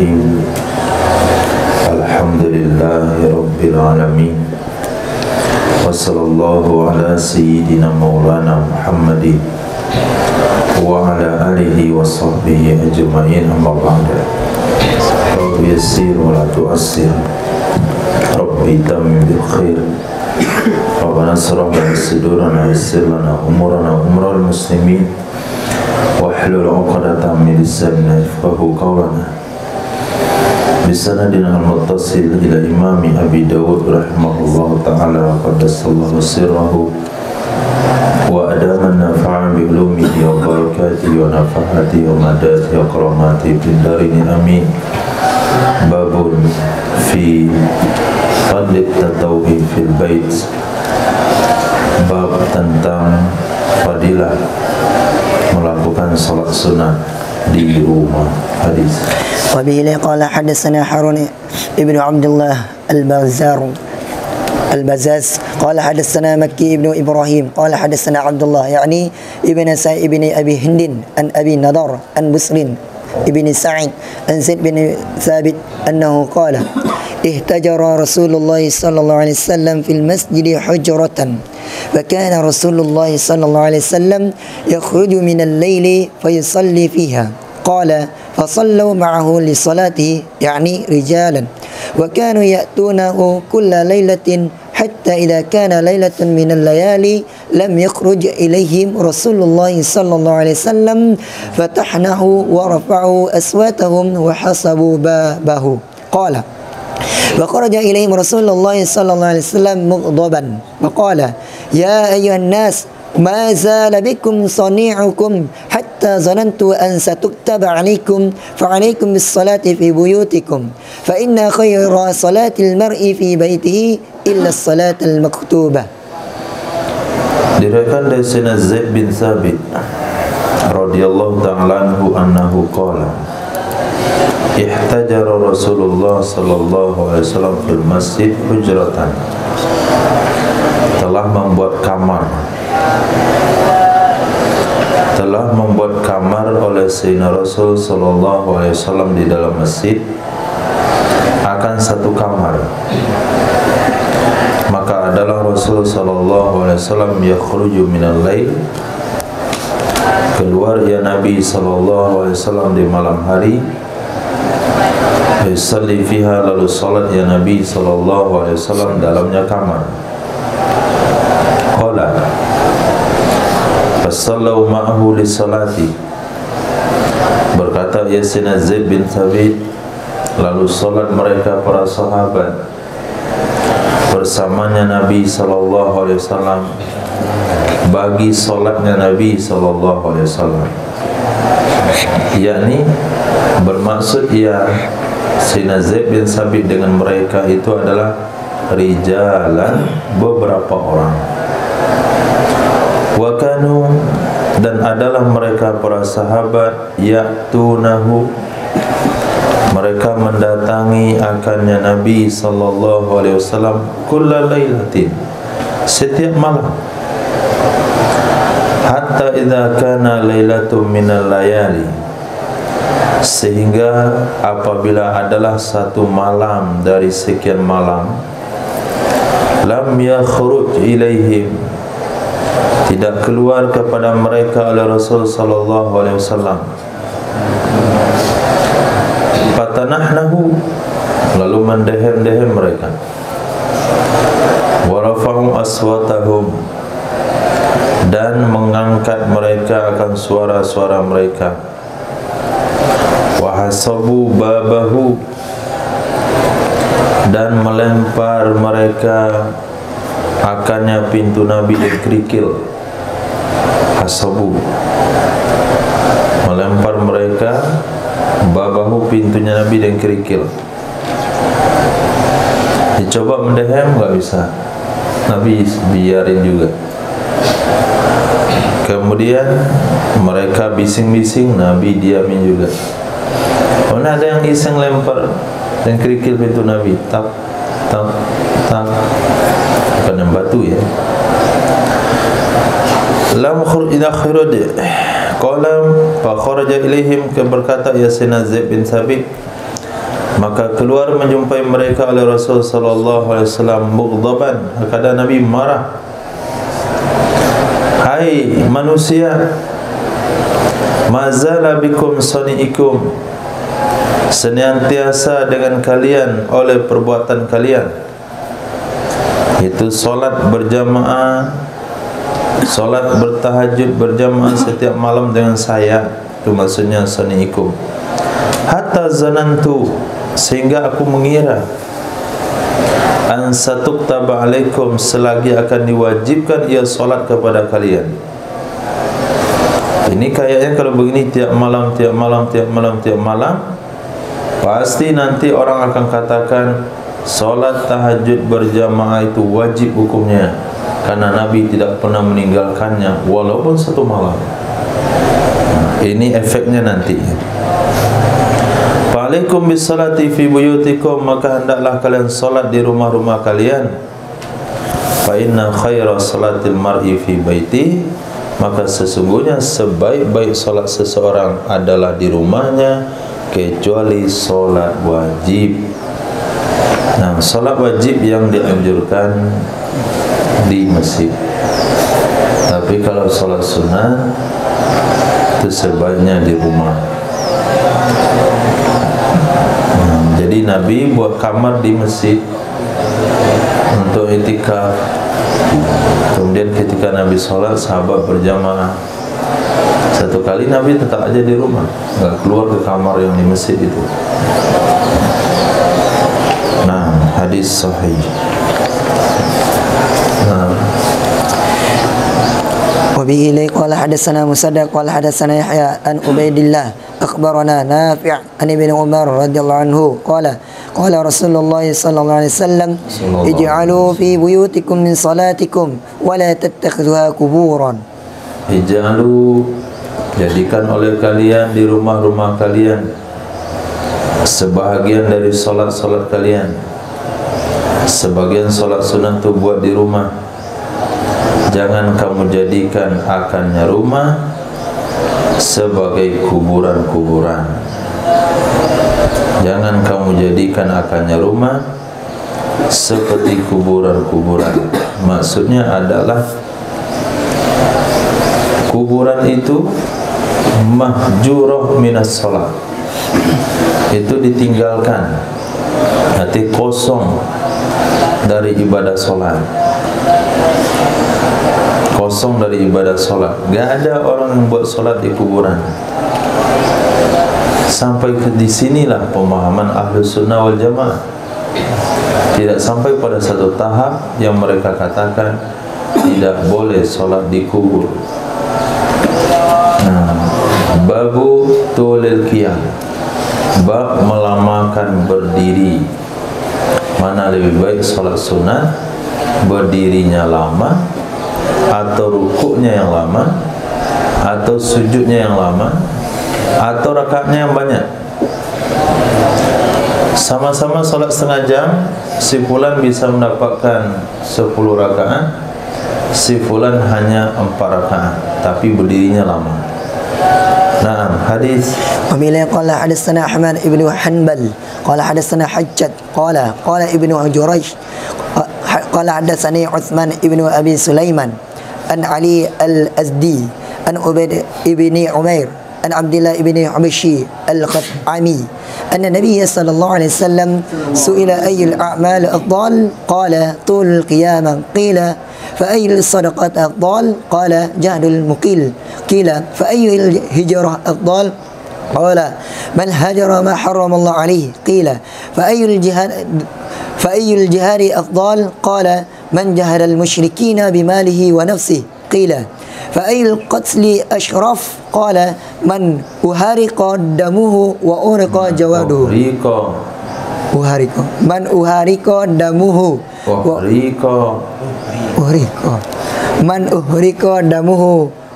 Bismillahirrahmanirrahim. Alhamdulillahi Rabbil Alamin. Wassallallahu ala Sayyidina Maulana Muhammadin wa ala alihi wa sahbihi ajma'in, amma ba'da. Rabbi yassir wa la tu'assir, Rabbi tamim bil khair, Rabbana asrah lana sudurana, yassir lana umurana umral muslimin, wahlul 'uqdatam min lisanina yafqahu qawlana. Bisanadina al-muttasil ila imami Abi Dawud rahimahullahu ta'ala, qaddasallahu sirrahu wa adaman nafa'a bi ulumihi wa barakatihi wa nafahatihi wa madatihi wa karamatihi fid darini amin. Babun fi fadlit tatawhi fil bait. Bab tentang fadilah melakukan salat sunat di rumah. Hadis. وبه قال حدثنا هارون ابن عبد الله البزاز قال حدثنا مكي ابن إبراهيم قال حدثنا عبد الله يعني ابن سعيد ابن أبي هند عن أبي نضر عن بسر ابن سعيد عن زيد بن ثابت أنه قال اهتجر رسول الله صلى الله عليه وسلم في المسجد حجرة، وكان رسول الله صلى الله عليه وسلم يخرج من الليل فيصلي فيها. قال فصلوا معه لصلاته يعني رجالا، وكانوا يأتونه كل ليلة حتى إذا كان ليلة من الليالي لم يخرج إليهم رسول الله صلى الله عليه وسلم فتحنه ورفعوا أصواتهم وحسبوا بابه. قال وخرج إليهم رسول الله صلى الله عليه وسلم مغضبا وقال يا أيها الناس ما زال بكم صنيعكم حتى ظننت أن ستكتب عليكم فعليكم بالصلاة في بيوتكم فإن خير صلاة المرء في بيته إلا الصلاة المكتوبة. Diriwayatkan dari Sayyidina Zaid bin Thabit radhiyallahu ta'ala anhu qala ihtajara Rasulullah sallallahu alaihi wasallam fil masjid hujratan, telah membuat kamar oleh Sayyidina Rasul sallallahu alaihi wasallam di dalam masjid akan satu kamar. Maka adalah Rasul sallallahu alaihi wasallam yakhruju minal lail, keluar ya Nabi sallallahu alaihi wasallam di malam hari, yusalli fiha, lalu salat ya Nabi sallallahu alaihi wasallam dalamnya kamar. Qala fasallu ma'ahu li salati, berkata Sayyidina Zaid bin Thabit, lalu salat mereka para sahabat bersamanya Nabi sallallahu alaihi wasallam bagi salatnya Nabi sallallahu alaihi wasallam, yakni bermaksud Sayyidina Zaid bin Thabit dengan mereka itu adalah rijalan, beberapa orang. Wa kanu, dan adalah mereka para sahabat, ya'tunahu, mereka mendatangi akannya Nabi sallallahu alaihi wasallam kulla lailatin, setiap malam, hatta idza kana lailatun minal layali, sehingga apabila adalah satu malam dari sekian malam, lam yakhruj ilaihim, tidak keluar kepada mereka oleh Rasul sallallahu alaihi wasallam. Fatanahnahu, lalu mendehem-dehem mereka. Wa rafa'u aswatahum, dan mengangkat mereka akan suara-suara mereka. Wa hasabu babahu, dan melempar mereka akannya pintu Nabi dan kerikil. Hasabu, melempar mereka, babahu, pintunya Nabi dan kerikil. Dicoba mendehem, enggak bisa, Nabi biarin juga. Kemudian mereka bising-bising, Nabi diamin juga. Mana ada yang iseng lempar dan kerikil pintu Nabi, tak, bukan yang batu ya. Lam khurj ila khirad qalam fa kharaja ilaihim, berkata Sayyidina Zaid bin Thabit, Maka keluar menjumpai mereka oleh Rasul sallallahu alaihi wasallam mughdaban, keadaan Nabi marah. Hai manusia, mazala bikum sani'ikum, senantiasa dengan kalian oleh perbuatan kalian, itu solat berjamaah, solat bertahajud berjamaah setiap malam dengan saya. Itu maksudnya sani'ikum. Hatta zanantu, sehingga aku mengira, an satuktaba alaikum, selagi akan diwajibkan ia solat kepada kalian. Ini kayaknya kalau begini tiap malam, tiap malam, tiap malam, tiap malam, pasti nanti orang akan katakan solat tahajud berjamaah itu wajib hukumnya, karena Nabi tidak pernah meninggalkannya walaupun satu malam. Ini efeknya nanti. Fa'alaikum bisalati fi buyutikum, maka hendaklah kalian salat di rumah-rumah kalian. Fa inna khaira salatil mar'i fi baiti, maka sesungguhnya sebaik-baik salat seseorang adalah di rumahnya, kecuali salat wajib. Nah, salat wajib yang dianjurkan di masjid. Tapi kalau salat sunnah itu sebaiknya di rumah. Jadi Nabi buat kamar di masjid untuk itikaf. Kemudian ketika Nabi sholat, sahabat berjamaah. Satu kali Nabi tetap aja di rumah, nggak keluar ke kamar yang di masjid itu. Nah, hadis sahih. وبه إليه قال حدثنا مسدد قال حدثنا يحيى عن عبيد الله أخبرنا نافع عن ابن عمر رضي الله عنه قال قال رسول الله صلى الله عليه وسلم اجعلوا في بيوتكم من صلاتكم ولا تتخذوها قبورا. Ij'alu, jadikan oleh kalian di rumah-rumah kalian sebahagian dari solat-solat kalian. Sebagian solat sunnah itu buat di rumah. Jangan kamu jadikan akannya rumah sebagai kuburan-kuburan. Jangan kamu jadikan akannya rumah seperti kuburan-kuburan. Maksudnya adalah kuburan itu mahjurah minas salat, itu ditinggalkan, arti kosong dari ibadah solat. Kosong dari ibadah solat. Gak ada orang yang buat solat di kuburan. Sampai ke di sinilah pemahaman Ahlus Sunnah wal Jamaah. Tidak sampai pada satu tahap yang mereka katakan tidak boleh solat di kubur. Nah, babu tulil qiyam, bab melamakan berdiri. Mana lebih baik solat sunnah berdirinya lama, atau rukuknya yang lama, atau sujudnya yang lama, atau rakaatnya yang banyak? Sama-sama solat setengah jam, si fulan bisa mendapatkan 10 rakaat, si fulan hanya 4 rakaat, tapi berdirinya lama. Nah, hadis. Wabila qala hadatsana Ahmad ibnu Hanbal qala hadatsana Hajjaj qala ibnu Jurayj qala hadatsani Utsman ibnu Abi Sulaiman an Ali al-Azdi an Ubaid ibni Umair an Abdullah ibni Habashi al-Qat'ami anna Nabiy sallallahu alaihi wasallam su'ila ayyul a'mal afdal qala tulul qiyam qila fa ayyul sadaqat afdal qala jahdul muqil qila fa ayyul hijrah afdal qala man hajara ma harrama Allah alayhi qila fa ayyul jihad afdal qala من جهل المشركين بماله ونفسه قيل فأي القتل أشرف قال من أهرق دمه وأرق جواده من أهرق دمه من أهرق دمه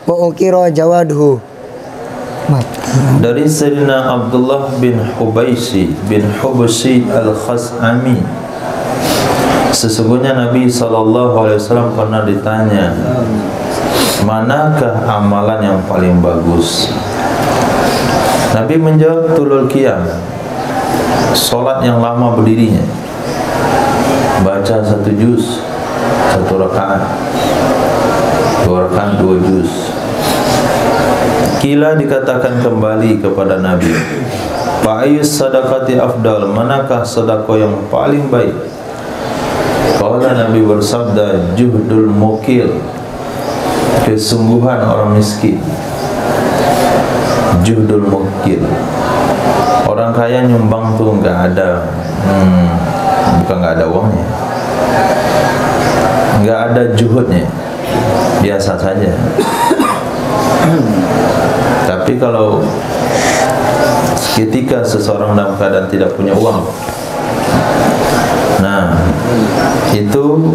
وأكر جواده. Dari Sayyidina Abdullah bin Hubaysi bin Hubaysi al-Khaz'ami, sesungguhnya Nabi SAW pernah ditanya, manakah amalan yang paling bagus? Nabi menjawab tulul qiyam, Sholat yang lama berdirinya, baca 1 juz 1 rakaat, 2 rakaat 2 juz. Kila dikatakan kembali kepada Nabi, fa'ayyus sadaqati afdal, manakah sedekah yang paling baik? Qala, Nabi bersabda, juhdul mukil, kesungguhan orang miskin. Juhdul mukil, orang kaya nyumbang tuh nggak ada, bukan nggak ada uangnya, nggak ada juhudnya, biasa saja. Tapi kalau ketika seseorang dalam keadaan tidak punya uang, nah itu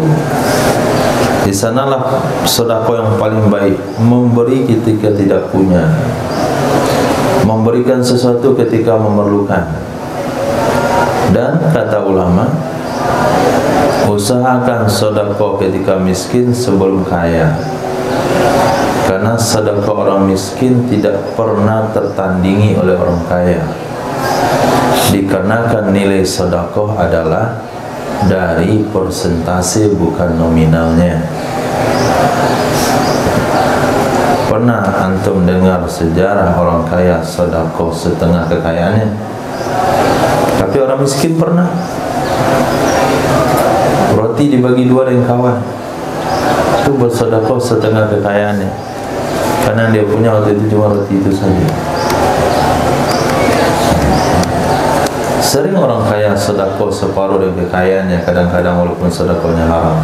di sanalah sedekah yang paling baik, memberi ketika tidak punya, memberikan sesuatu ketika memerlukan. Dan kata ulama, usahakan sedekah ketika miskin sebelum kaya, karena sedekah orang miskin tidak pernah tertandingi oleh orang kaya, dikarenakan nilai sedekah adalah dari persentase bukan nominalnya. Pernah antum dengar sejarah orang kaya sedekah setengah kekayaannya? Tapi orang miskin pernah. Roti dibagi 2 dengan kawan, itu bersedekah setengah kekayaannya, karena dia punya waktu itu cuma roti itu saja. Sering orang kaya sedekah separuh dari kekayaannya, kadang-kadang walaupun sedekahnya haram.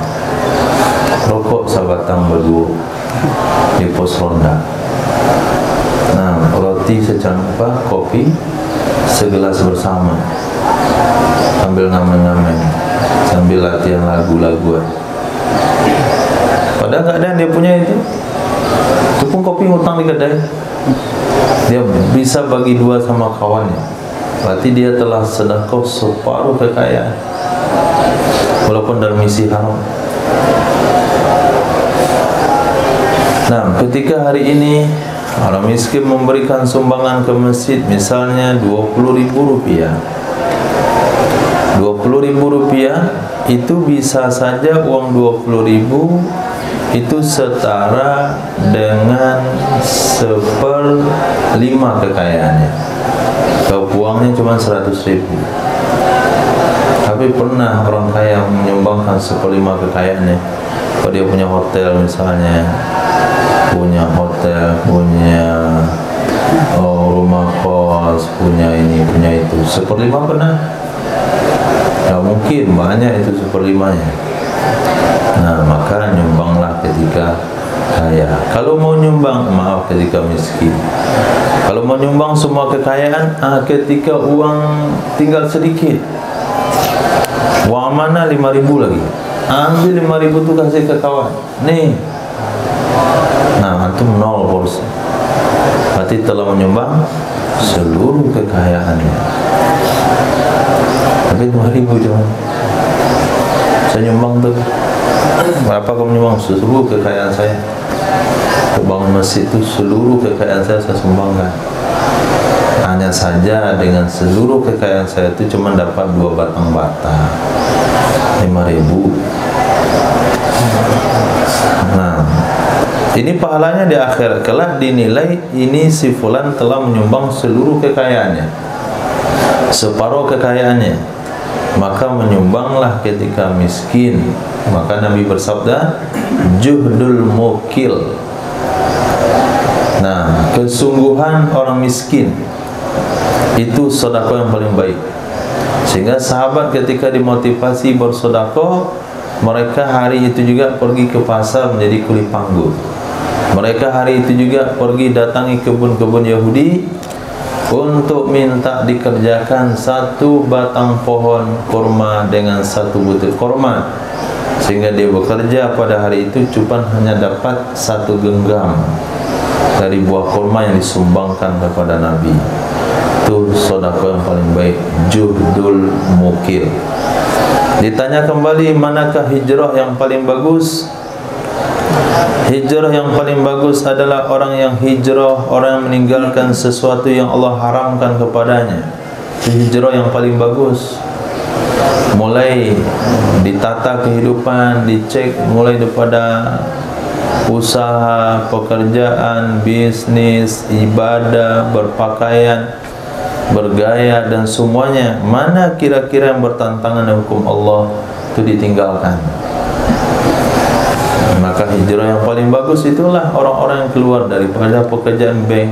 Rokok sabatang berdua di pos ronda. Nah, roti secangkah, kopi segelas bersama, sambil ngamen-ngamen, sambil latihan lagu-laguan. Padahal nggak ada yang dia punya itu. Tepung kopi ngutang di kedai, dia bisa bagi 2 sama kawannya. Berarti dia telah sedekah separuh kekayaan, walaupun dalam misi haram. Nah, ketika hari ini orang miskin memberikan sumbangan ke masjid, misalnya Rp20.000, Rp20.000 itu bisa saja uang 20.000 itu setara dengan 1/5 kekayaannya. Kalau uangnya cuma 100.000, tapi pernah orang kaya menyumbangkan 1/5 kekayaannya. Kalau dia punya hotel misalnya, punya rumah kos, punya ini, punya itu, 1/5 pernah. Nah, mungkin banyak itu 1/5-nya. Nah, maka nyumbanglah ketika kaya. Kalau mau nyumbang, maaf, ketika miskin. Kalau mau nyumbang semua kekayaan, ketika uang tinggal sedikit, uang mana 5.000 lagi, ambil 5.000 itu kasih ke kawan, nih. Nah, antum 0%. Berarti telah menyumbang seluruh kekayaannya. Tapi 5.000 cuma saya nyumbang tuh. Berapa kamu nyumbang? Seluruh kekayaan saya. Bangun masjid itu seluruh kekayaan saya sumbangkan. Hanya saja dengan seluruh kekayaan saya itu cuma dapat 2 batang bata, 5.000. Nah, ini pahalanya di akhirat kelak dinilai, ini si fulan telah menyumbang seluruh kekayaannya, separuh kekayaannya. Maka menyumbanglah ketika miskin. Maka Nabi bersabda, juhdul mukil. Nah, kesungguhan orang miskin itu sedekah yang paling baik. Sehingga sahabat ketika dimotivasi bersedekah, mereka hari itu juga pergi ke pasar menjadi kuli panggul. Mereka hari itu juga pergi datangi kebun-kebun Yahudi untuk minta dikerjakan 1 batang pohon kurma dengan 1 butir kurma, sehingga dia bekerja pada hari itu cuma hanya dapat 1 genggam dari buah kurma yang disumbangkan kepada Nabi. Itu sedekah yang paling baik, juhdul mukil. Ditanya kembali, manakah hijrah yang paling bagus? Hijrah yang paling bagus adalah orang yang hijrah, orang yang meninggalkan sesuatu yang Allah haramkan kepadanya, hijrah yang paling bagus. Mulai ditata kehidupan, dicek mulai daripada usaha, pekerjaan, bisnis, ibadah, berpakaian, bergaya dan semuanya. Mana kira-kira yang bertentangan dengan hukum Allah itu ditinggalkan. Maka hijrah yang paling bagus itulah orang-orang yang keluar daripada pekerjaan bank.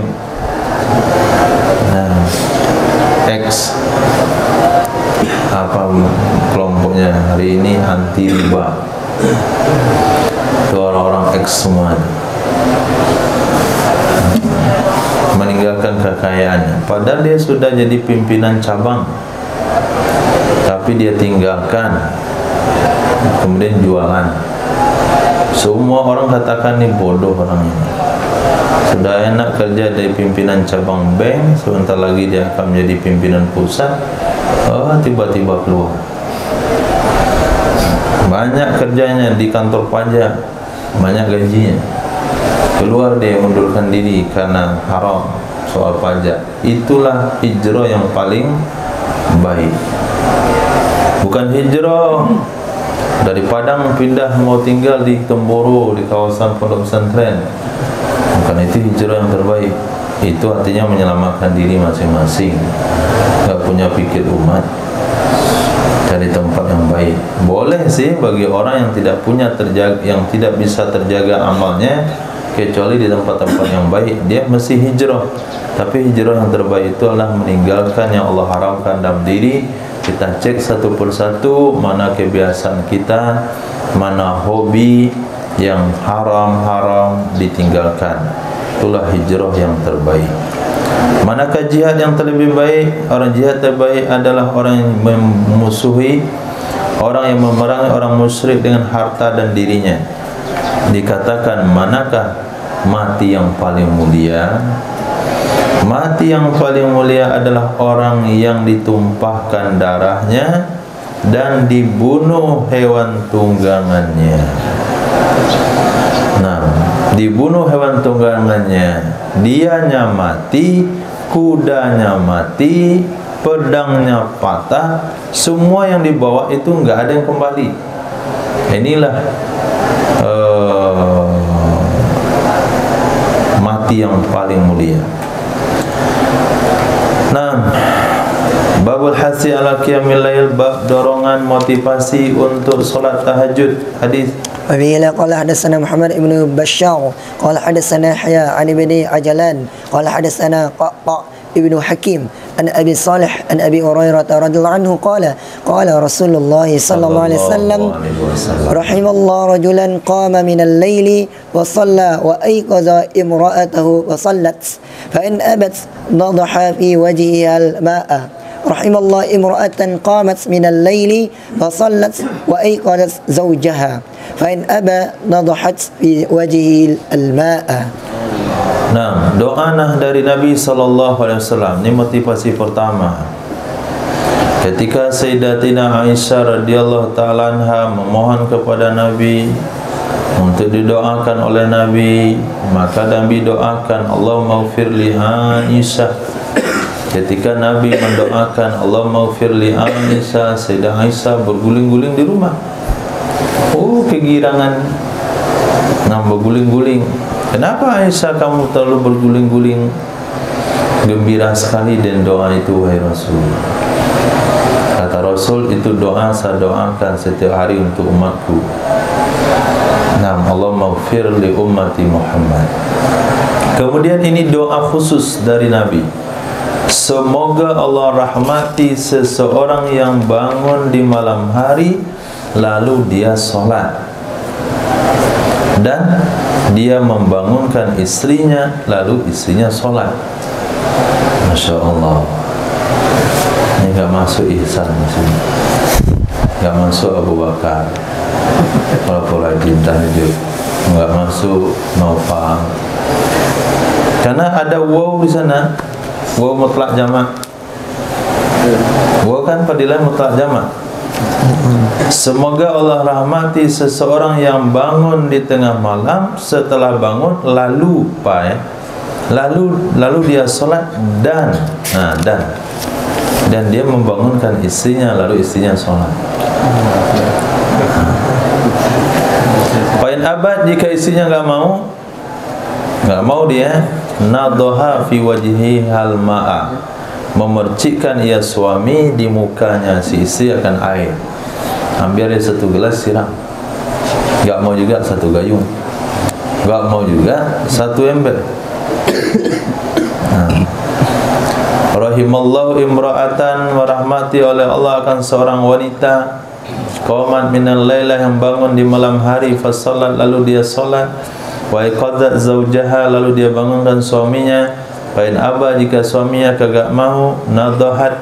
Nah, X apa kelompoknya hari ini anti riba. Itu orang-orang X semua. Meninggalkan kekayaannya. Padahal dia sudah jadi pimpinan cabang, tapi dia tinggalkan, kemudian jualan. Semua orang katakan ini bodoh orang ini. Sudah enak kerja dari pimpinan cabang bank, sebentar lagi dia akan menjadi pimpinan pusat. Tiba-tiba keluar. Banyak kerjanya di kantor pajak, banyak gajinya. Keluar dia mundurkan diri karena haram soal pajak. Itulah hijrah yang paling baik. Bukan hijrah dari Padang pindah mau tinggal di Temboro, di kawasan pondok pesantren. Bukan itu hijrah yang terbaik. Itu artinya menyelamatkan diri masing-masing. Gak punya pikir umat, cari tempat yang baik. Boleh sih bagi orang yang tidak punya terjaga, yang tidak bisa terjaga amalnya, kecuali di tempat-tempat yang baik, dia mesti hijrah. Tapi hijrah yang terbaik itu adalah meninggalkan yang Allah haramkan dalam diri. Kita cek satu persatu mana kebiasaan kita, mana hobi yang haram-haram ditinggalkan. Itulah hijrah yang terbaik. Manakah jihad yang terlebih baik? Orang jihad terbaik adalah orang yang memusuhi, orang yang memerangi orang musyrik dengan harta dan dirinya. Dikatakan manakah mati yang paling mulia? Mati yang paling mulia adalah orang yang ditumpahkan darahnya dan dibunuh hewan tunggangannya. Nah, dibunuh hewan tunggangannya, dianya mati, kudanya mati, pedangnya patah, semua yang dibawa itu enggak ada yang kembali. Inilah mati yang paling mulia. Nah, babul hasi ala qiyamil lail, bab dorongan motivasi untuk solat tahajud. Hadis وبه قال حدثنا محمد بن بشار قال حدثنا يحيى عن ابن عجلان قال حدثنا قعقاع ابن حكيم عن ابي صالح عن ابي هريره رضي الله عنه قال قال رسول الله صلى الله عليه وسلم رحم الله رجلا قام من الليل وصلى وايقظ امراته وصلت فان ابت نضح في وجهها الماء رحم الله امرأة قامت من الليل وصلت وأيقظت زوجها فإن أبى نضحت في وجهه الماء. Nah, doa dari Nabi SAW. Ini motivasi pertama. Ketika Sayyidatina Aisyah radhiyallahu ta'ala anha memohon kepada Nabi untuk didoakan oleh Nabi, maka Nabi doakan Allahumma ighfir li Aisyah. Ketika Nabi mendoakan Allahumma ighfir li Aisyah, Sayyidah Aisyah berguling-guling di rumah. Kegirangan. Nah, berguling-guling. Kenapa Aisyah kamu terlalu berguling-guling? Gembira sekali dan doa itu wahai Rasul. Kata Rasul, itu doa saya doakan setiap hari untuk umatku. Nah, Allahumma ighfir li ummati Muhammad. Kemudian ini doa khusus dari Nabi. Semoga Allah rahmati seseorang yang bangun di malam hari lalu dia sholat dan dia membangunkan istrinya lalu istrinya sholat. Masya Allah. Ini gak masuk Ihsan di sini, gak masuk Abu Bakar, walaupun rajin tahajud, gak masuk Naufal, karena ada waw di sana. Waw mutlak jamak. Waw kan padilah mutlak jamak. Semoga Allah rahmati seseorang yang bangun di tengah malam, setelah bangun lalu lalu dia sholat dan dan dia membangunkan istrinya, lalu istrinya sholat. Fa'in abad, jika istrinya nggak mau dia nadhaha fi wajhi hal ma'a, memercikkan ia suami di mukanya si istri akan air. Ambil dia 1 gelas siram. Nggak mau juga 1 gayung, nggak mau juga 1 ember. Rahimallahu imra'atan, merahmati oleh Allah akan seorang wanita, qamat minal lailah, yang bangun di malam hari, fasalat, lalu dia salat, wa iqadzat zaujaha, lalu dia bangunkan suaminya. Fa in aba, jika suaminya kagak mau, nadhahat,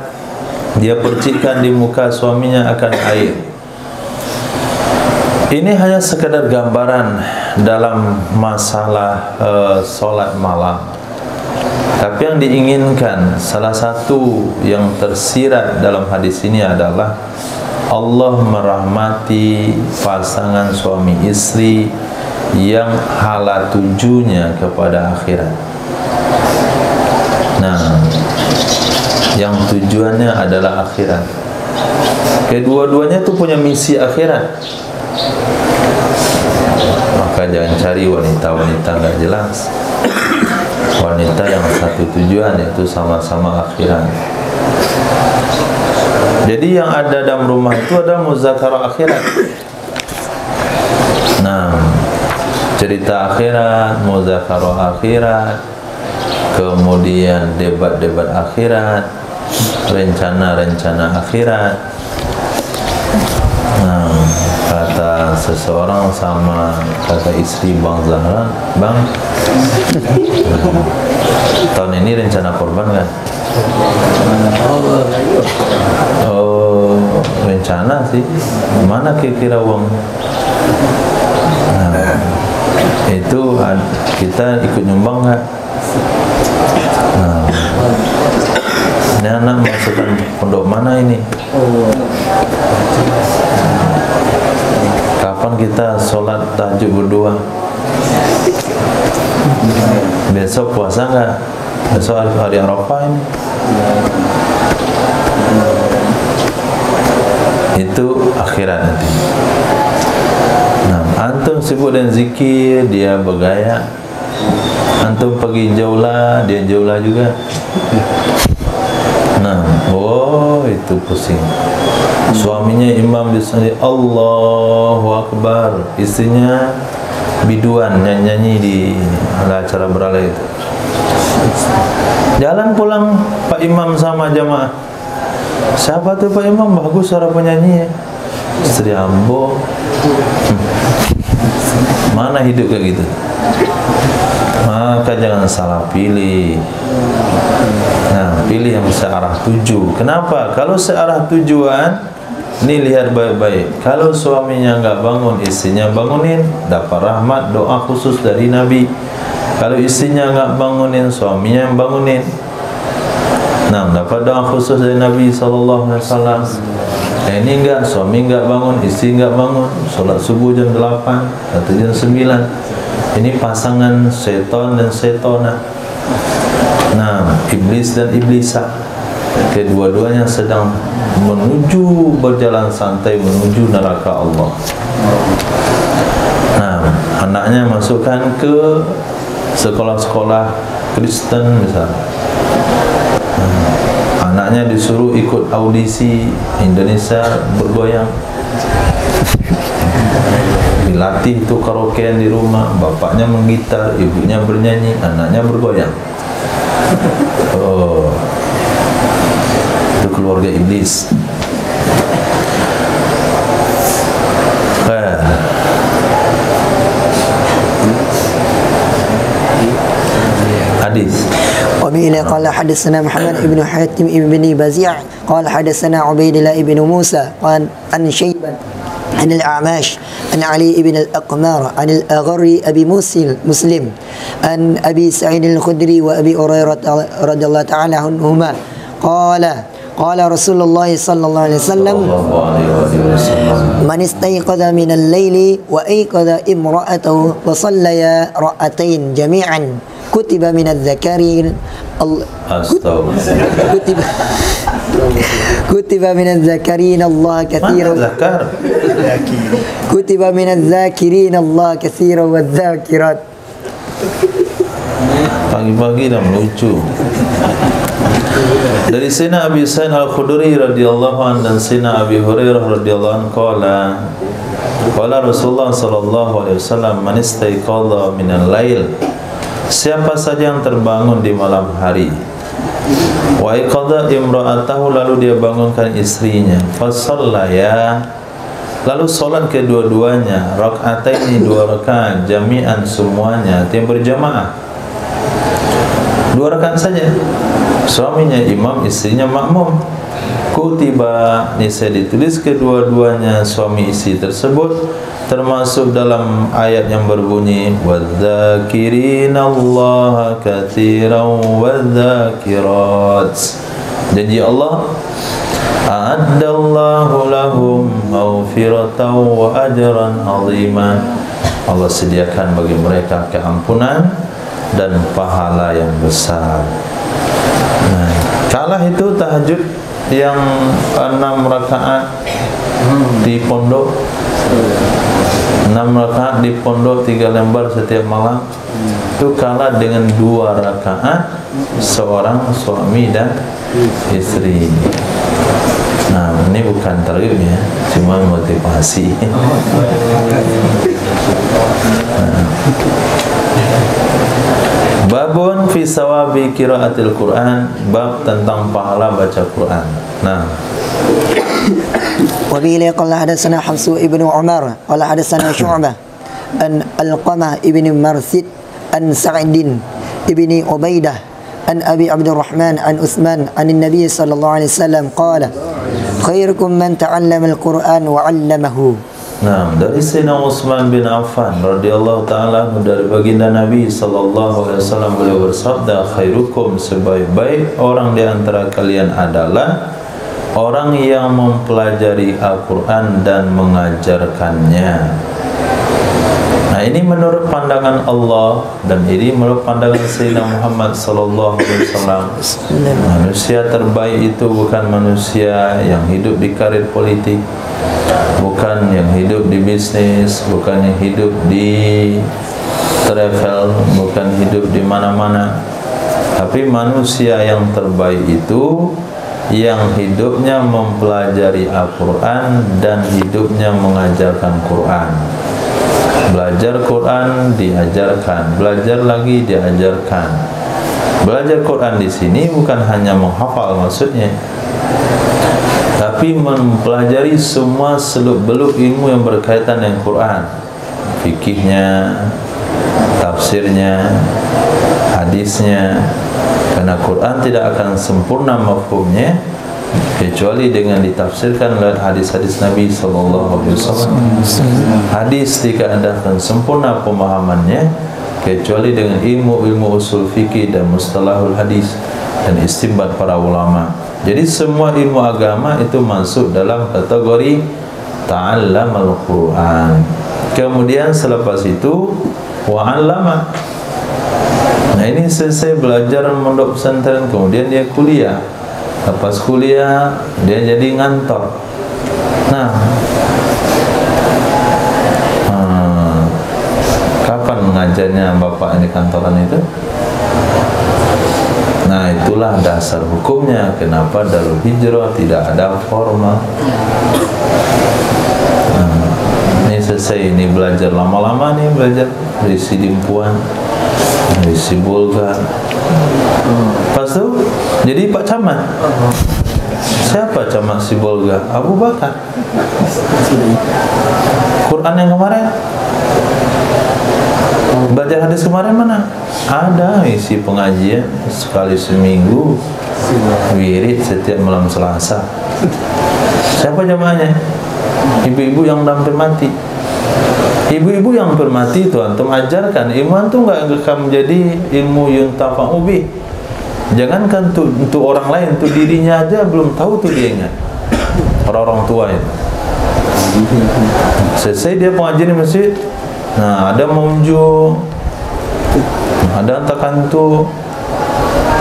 dia percikkan di muka suaminya akan air. Ini hanya sekadar gambaran dalam masalah solat malam. Tapi yang diinginkan, salah satu yang tersirat dalam hadis ini adalah Allah merahmati pasangan suami istri yang hala tujunya kepada akhirat. Nah, yang tujuannya adalah akhirat. Kedua-duanya itu punya misi akhirat. Maka jangan cari wanita-wanita nggak jelas. Wanita yang satu tujuan, yaitu sama-sama akhirat. Jadi yang ada dalam rumah itu ada muzakarah akhirat. Nah, cerita akhirat, muzakarah akhirat, kemudian debat-debat akhirat, rencana-rencana akhirat. Nah, kata seseorang sama kata istri Bang Zahra, Bang, tahun ini rencana korban kan? Oh, rencana sih. Mana kira-kira uang? Nah, itu kita ikut nyumbang nggak? Nah, ini anak masukkan pondok mana ini? Kapan kita sholat tahajud berdua? Besok puasa nggak? Besok hari Arafah ini. Itu akhirat nanti. Nah, antum sibuk dengan zikir, dia bergaya. Antum pergi jauhlah, dia jauhlah juga. Nah, oh itu pusing. Suaminya imam di sana, Allahu Akbar, istrinya biduan nyanyi di acara beralai itu. Jalan pulang Pak Imam sama jamaah. Siapa tuh Pak Imam? Bagus suara penyanyi ya. Istri ambo. Mana hidup kayak gitu? Maka jangan salah pilih. Nah, pilih yang searah tuju. Kenapa? Kalau searah tujuan, ini lihat baik-baik. Kalau suaminya nggak bangun, istrinya bangunin, dapat rahmat doa khusus dari Nabi. Kalau istrinya nggak bangunin, suaminya yang bangunin. Nah, dapat doa khusus dari Nabi SAW. Nah, ini enggak, suami enggak bangun, istri enggak bangun, sholat subuh jam 8 atau jam 9. Ini pasangan setan dan setona. Nah, iblis dan iblisa. Kedua-duanya sedang menuju, berjalan santai menuju neraka Allah. Nah, anaknya masukkan ke sekolah-sekolah Kristen misalnya. Anaknya disuruh ikut audisi Indonesia bergoyang. Dilatih itu karaokean di rumah, bapaknya menggitar, ibunya bernyanyi, anaknya bergoyang. Oh, itu keluarga iblis. Hadis. وبه قال حدثنا محمد بن حاتم بن بزيع قال حدثنا عبيد الله بن موسى قال عن شيبان عن الأعمش عن علي بن الأقمار عن الأغري أبي مسلم عن أبي سعيد الخدري وأبي هريرة رضي الله تعالى عنهما قال رسول الله صلى الله عليه وسلم من استيقظ من الليل وأيقظ امرأته وصليا ركعتين جميعا kutiba minadz zakarin kutiba minadz zakarin Allah katsiran zakar kutiba minadz zakirin Allah katsiran wadz zakirat. Pagi-pagi dah melucu. Dari Sayyidina Abi Sa'id Al-Khudri radhiyallahu anhu dan Sayyidina Abi Hurairah radhiyallahu anhu qala Rasulullah sallallahu alaihi wasallam man istaiqadha minal lail, siapa saja yang terbangun di malam hari, wa iqadha imra'atahu, lalu dia bangunkan istrinya, fasallaya, lalu solat kedua-duanya, raka'ataini, 2 rakaat, jami'an, semuanya, tim berjamaah, 2 rakaat saja, suaminya imam, istrinya makmum, kutiba, niscaya ditulis kedua-duanya suami istri tersebut termasuk dalam ayat yang berbunyi wadzakirinallaha katsiran wadzakirat, janji Allah, a'addallahu lahum maghfiratan wa ajran 'aziman, Allah sediakan bagi mereka keampunan dan pahala yang besar. Nah, kalah itu tahajud yang 6 rakaat di pondok, 6 rakaat di pondok 3 lembar setiap malam, itu kalah dengan 2 rakaat seorang suami dan istri. Nah, ini bukan targhib ya, cuma motivasi. Babun fi sawabi qiraatil Quran, bab tentang pahala baca Quran. Nah, wa bihi qala hadatsana Hafsu ibnu Umar qala hadatsana Syu'bah an Alqamah ibnu Marsid an Sa'idin ibni Ubaidah an Abi Abdurrahman an Utsman an Nabi sallallahu alaihi wasallam qala khairukum man ta'allama al-Quran wa 'allamahu. Nah, dari Sayyidina Utsman bin Affan radhiyallahu taala dari baginda Nabi sallallahu alaihi wasallam, beliau bersabda, khairukum, sebaik-baik orang di antara kalian adalah orang yang mempelajari Al-Qur'an dan mengajarkannya. Nah, ini menurut pandangan Allah dan ini menurut pandangan Sayyidina Muhammad sallallahu alaihi wasallam. Manusia terbaik itu bukan manusia yang hidup di karir politik, bukan yang hidup di bisnis, bukan yang hidup di travel, bukan hidup di mana-mana. Tapi manusia yang terbaik itu yang hidupnya mempelajari Al-Quran dan hidupnya mengajarkan Quran. Belajar Quran, diajarkan, belajar lagi, diajarkan. Belajar Quran di sini bukan hanya menghafal maksudnya, tapi mempelajari semua seluk-beluk ilmu yang berkaitan dengan Quran, fikihnya, tafsirnya, hadisnya. Karena Quran tidak akan sempurna mafhumnya kecuali dengan ditafsirkan oleh hadis-hadis Nabi sallallahu alaihi wasallam. Hadis tidak akan sempurna pemahamannya kecuali dengan ilmu-ilmu usul fikih dan mustalahul hadis dan istinbat para ulama. Jadi semua ilmu agama itu masuk dalam kategori ta'allamal Quran. Kemudian selepas itu wa'allama. Nah, ini selesai belajar mondok pesantren, kemudian dia kuliah. Lepas kuliah dia jadi ngantor. Nah, kapan mengajarnya bapak di kantoran itu? Nah, itulah dasar hukumnya. Kenapa Darul Hijrah tidak ada formal? Ini selesai, ini belajar lama-lama nih, belajar dari Sidimpuan, dari Sibolga. Pas itu jadi Pak Camat. Siapa Camat Sibolga? Abu Bakar. Quran yang kemarin, belajar hadis kemarin mana? Ada isi pengajian sekali seminggu, wirid setiap malam Selasa. Siapa jamaahnya? Ibu-ibu yang hampir mati. Ibu-ibu yang hampir mati itu antum ajarkan. Ilmu antum enggak akan menjadi ilmu yuntafa'u bih. Jangankan untuk orang lain, untuk dirinya aja belum tahu tuh dia ingat. Orang-orang tua itu. Selesai dia pengajian di masjid. Nah, ada maunjuk. Ada tertentu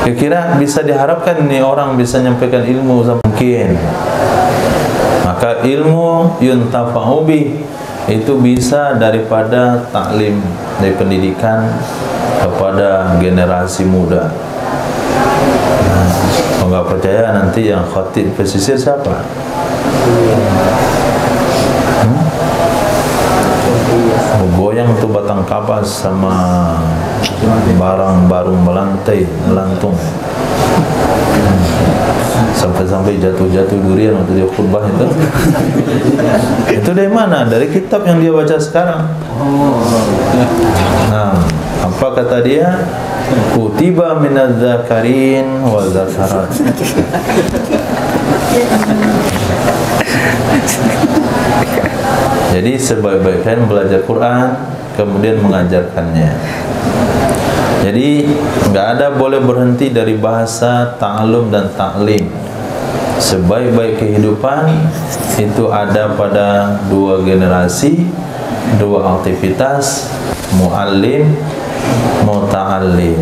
kira-kira bisa diharapkan nih orang bisa menyampaikan ilmu mungkin. Maka ilmu yuntafa'u bih itu bisa daripada taklim, dari pendidikan kepada generasi muda. Kalau nggak percaya nanti yang khatib pesisir siapa? Goyang tuh batang kapas sama barang baru melantai, melantung. Sampai-sampai jatuh-jatuh durian waktu dia khutbah itu. Itu dari mana? Dari kitab yang dia baca sekarang. Nah, apa kata dia? Kutiba minadz-dzakarin wa dzakarat. Jadi sebaik-baiknya belajar Quran kemudian mengajarkannya. Jadi nggak ada boleh berhenti dari bahasa ta'alum dan ta'lim. Sebaik-baik kehidupan itu ada pada dua generasi, dua aktivitas, mu'allim, muta'allim.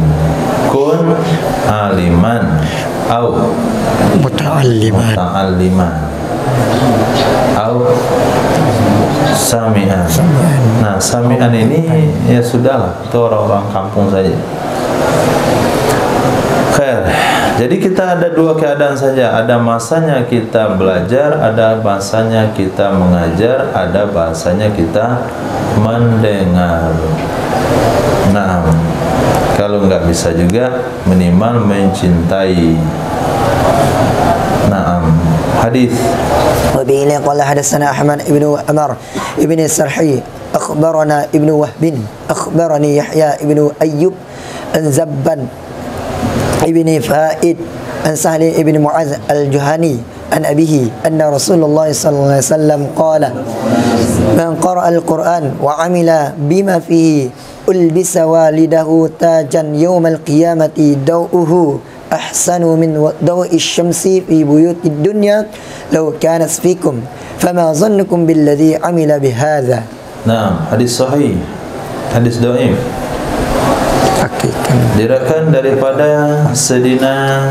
Kun aliman au muta'alliman au sami'an. Nah, sami'an ini ya sudahlah, itu orang-orang kampung saja. Khair. Jadi kita ada dua keadaan saja. Ada masanya kita belajar, ada masanya kita mengajar, ada bahasanya kita mendengar. Nah, kalau nggak bisa juga minimal mencintai. Nah, hadis. وبه قال حدثنا أحمد بن عمر بن السرحي أخبرنا ابن وهب أخبرني يحيى بن أيوب عن زبان ابن فائد عن سهل بن معاذ الجهني عن أبيه أن رسول الله صلى الله عليه وسلم قال من قرأ القرآن وعمل بما فيه ألبس والده تاجا يوم القيامة ضوءه أحسن من ضوء الشمس في بيوت الدنيا لو كانت فيكم فما ظنكم بالذي عمل بهذا. Nah, hadis sahih, hadis dhaif. Diriwayatkan daripada Sayyidina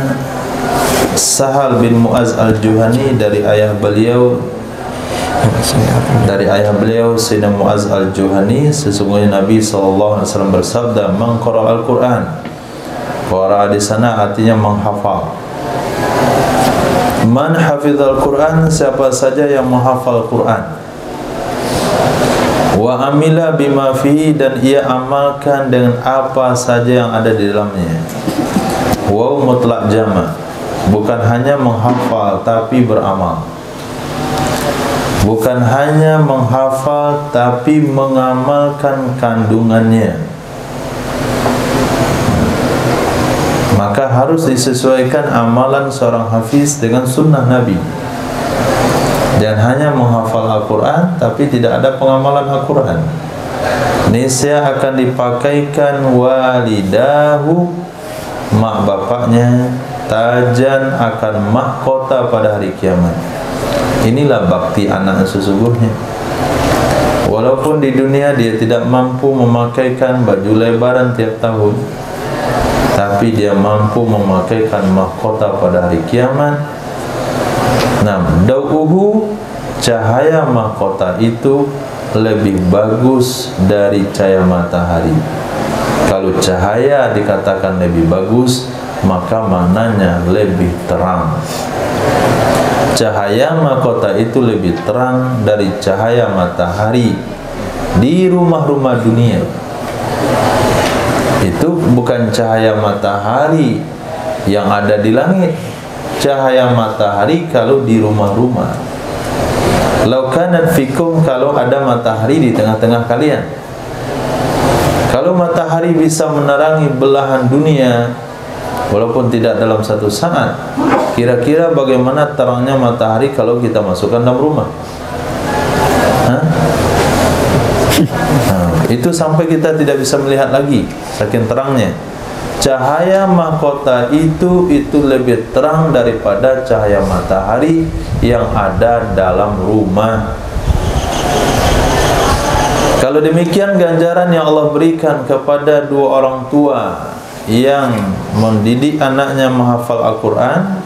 Sahal bin Mu'az al-Juhani dari ayah beliau Sayyidina Mu'az al-Juhani, sesungguhnya Nabi SAW bersabda, "Man qara'al Qur'an." Qara'a di sana artinya menghafal. Man hafizal Qur'an, siapa saja yang menghafal Qur'an. Wa amila bima fihi, dan ia amalkan dengan apa saja yang ada di dalamnya. Wa mutlaq jama', bukan hanya menghafal tapi beramal. Bukan hanya menghafal tapi mengamalkan kandungannya. Maka harus disesuaikan amalan seorang hafiz dengan sunnah Nabi. Jangan hanya menghafal Al-Quran tapi tidak ada pengamalan Al-Quran. Nisya akan dipakaikan walidahu, mak bapaknya, tajan akan mahkota pada hari kiamat. Inilah bakti anak sesungguhnya. Walaupun di dunia dia tidak mampu memakaikan baju lebaran tiap tahun, tapi dia mampu memakaikan mahkota pada hari kiamat. Nah, dau'uhu, cahaya mahkota itu lebih bagus dari cahaya matahari. Kalau cahaya dikatakan lebih bagus, maka maknanya lebih terang. Cahaya mahkota itu lebih terang dari cahaya matahari di rumah-rumah dunia. Itu bukan cahaya matahari yang ada di langit, cahaya matahari kalau di rumah-rumah. Lau kanat fikum, kalau ada matahari di tengah-tengah kalian. Kalau matahari bisa menerangi belahan dunia walaupun tidak dalam satu saat, kira-kira bagaimana terangnya matahari kalau kita masukkan dalam rumah? Itu sampai kita tidak bisa melihat lagi saking terangnya. Cahaya mahkota itu lebih terang daripada cahaya matahari yang ada dalam rumah. Kalau demikian ganjaran yang Allah berikan kepada dua orang tua yang mendidik anaknya menghafal Al-Quran,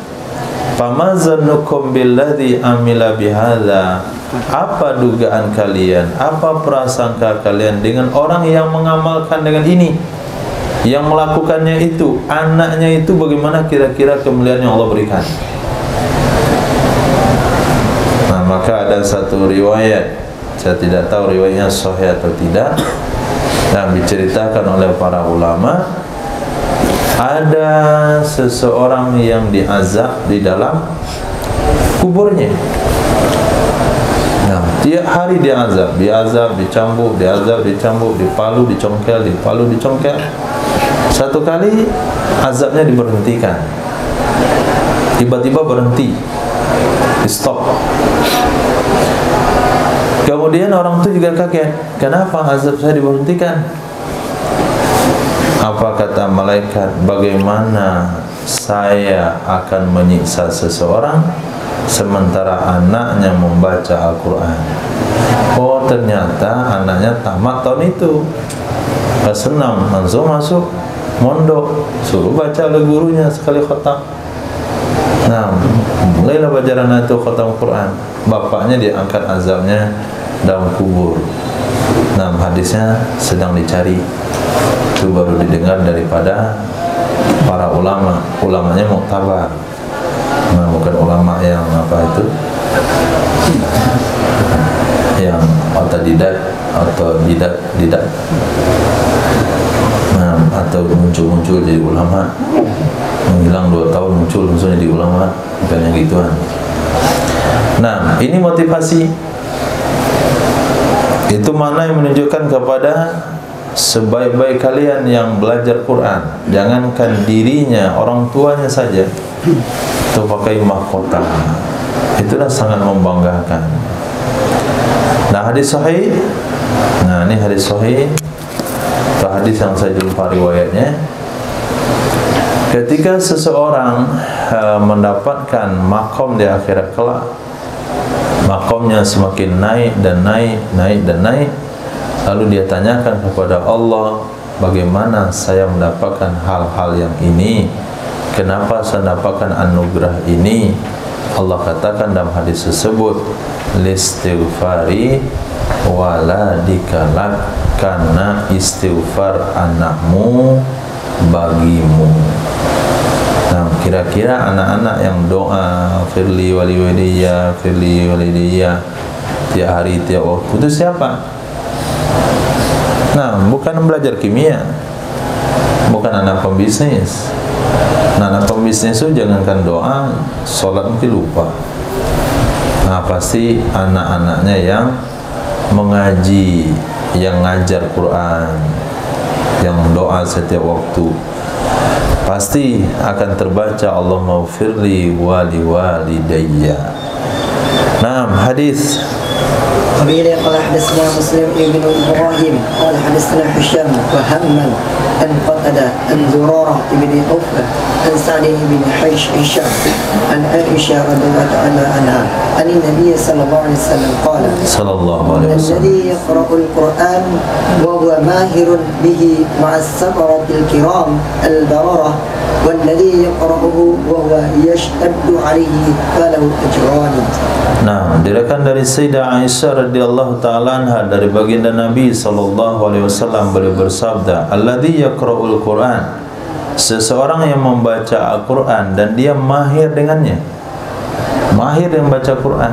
famazannukum billadzi amila bihadza, apa dugaan kalian, apa prasangka kalian dengan orang yang mengamalkan dengan ini, yang melakukannya itu, anaknya itu, bagaimana kira-kira kemuliaan yang Allah berikan? Nah, maka ada satu riwayat, saya tidak tahu riwayatnya sahih atau tidak, yang diceritakan oleh para ulama, ada seseorang yang diazab di dalam kuburnya. Nah, tiap hari diazab, dicambuk, dipalu, dicongkel. Satu kali azabnya diberhentikan, tiba-tiba berhenti, di stop. Kemudian orang itu juga kaget, kenapa azab saya diberhentikan? Apa kata malaikat, bagaimana saya akan menyiksa seseorang sementara anaknya membaca Al-Quran? Oh, ternyata anaknya tamat tahun itu, senang, langsung masuk mondok, suruh baca oleh gurunya sekali khatam. Nah, mulailah pelajaran itu khatam Quran. Bapaknya diangkat azabnya dalam kubur. Nah, hadisnya sedang dicari, itu baru didengar daripada para ulama. Ulamanya muktabar. Nah, bukan ulama yang apa itu, yang otodidak atau didak. Nah, atau muncul jadi ulama, menghilang 2 tahun muncul langsung jadi ulama, bukan yang gituan. Nah, ini motivasi. Itu mana yang menunjukkan kepada sebaik-baik kalian yang belajar Quran, jangankan dirinya, orang tuanya saja itu pakai mahkota, itulah sangat membanggakan. Nah, hadis sahih, nah ini hadis sahih, itu hadis yang saya lupa riwayatnya. Ketika seseorang mendapatkan makom di akhirat kelak, makomnya semakin naik dan naik, lalu dia tanyakan kepada Allah, bagaimana saya mendapatkan hal-hal yang ini, kenapa saya mendapatkan anugerah ini? Allah katakan dalam hadis tersebut, listighfari waladika, karena istighfar anakmu bagimu. Nah, kira-kira anak-anak yang doa firli walidayya tiap hari tiap waktu itu siapa? Nah, bukan belajar kimia, bukan anak pembisnis. Nah, anak pembisnis itu jangankan doa, sholat mungkin lupa. Nah, pasti anak-anaknya yang mengaji, yang ngajar Quran, yang doa setiap waktu, pasti akan terbaca Allahumma firli wali walidayya. Nah, hadis Qala hadatsana Muslim ibn Ibrahim qala hadatsana Hisham wa Hamman an Qatada an Zurarah ibn Ufa an Sa'd ibn Hisham an Aisha radhiyallahu anha an Nabi sallallahu alaihi wasallam qala alladhi yaqra'u al-Qur'an wa huwa mahirun bihi ma'a as-sabaratil kiram al-bararah walladhi yaqra'uhu wa huwa yashtaddu 'alayhi falahu ajran. Nah, diriwayatkan dari Sayyidah Aisyah radhiyallahu ta'ala anha dari baginda Nabi sallallahu alaihi wasallam, beliau bersabda, alladzi yaqra'ul Qur'an, seseorang yang membaca Al-Qur'an dan dia mahir dengannya, mahir yang baca Quran,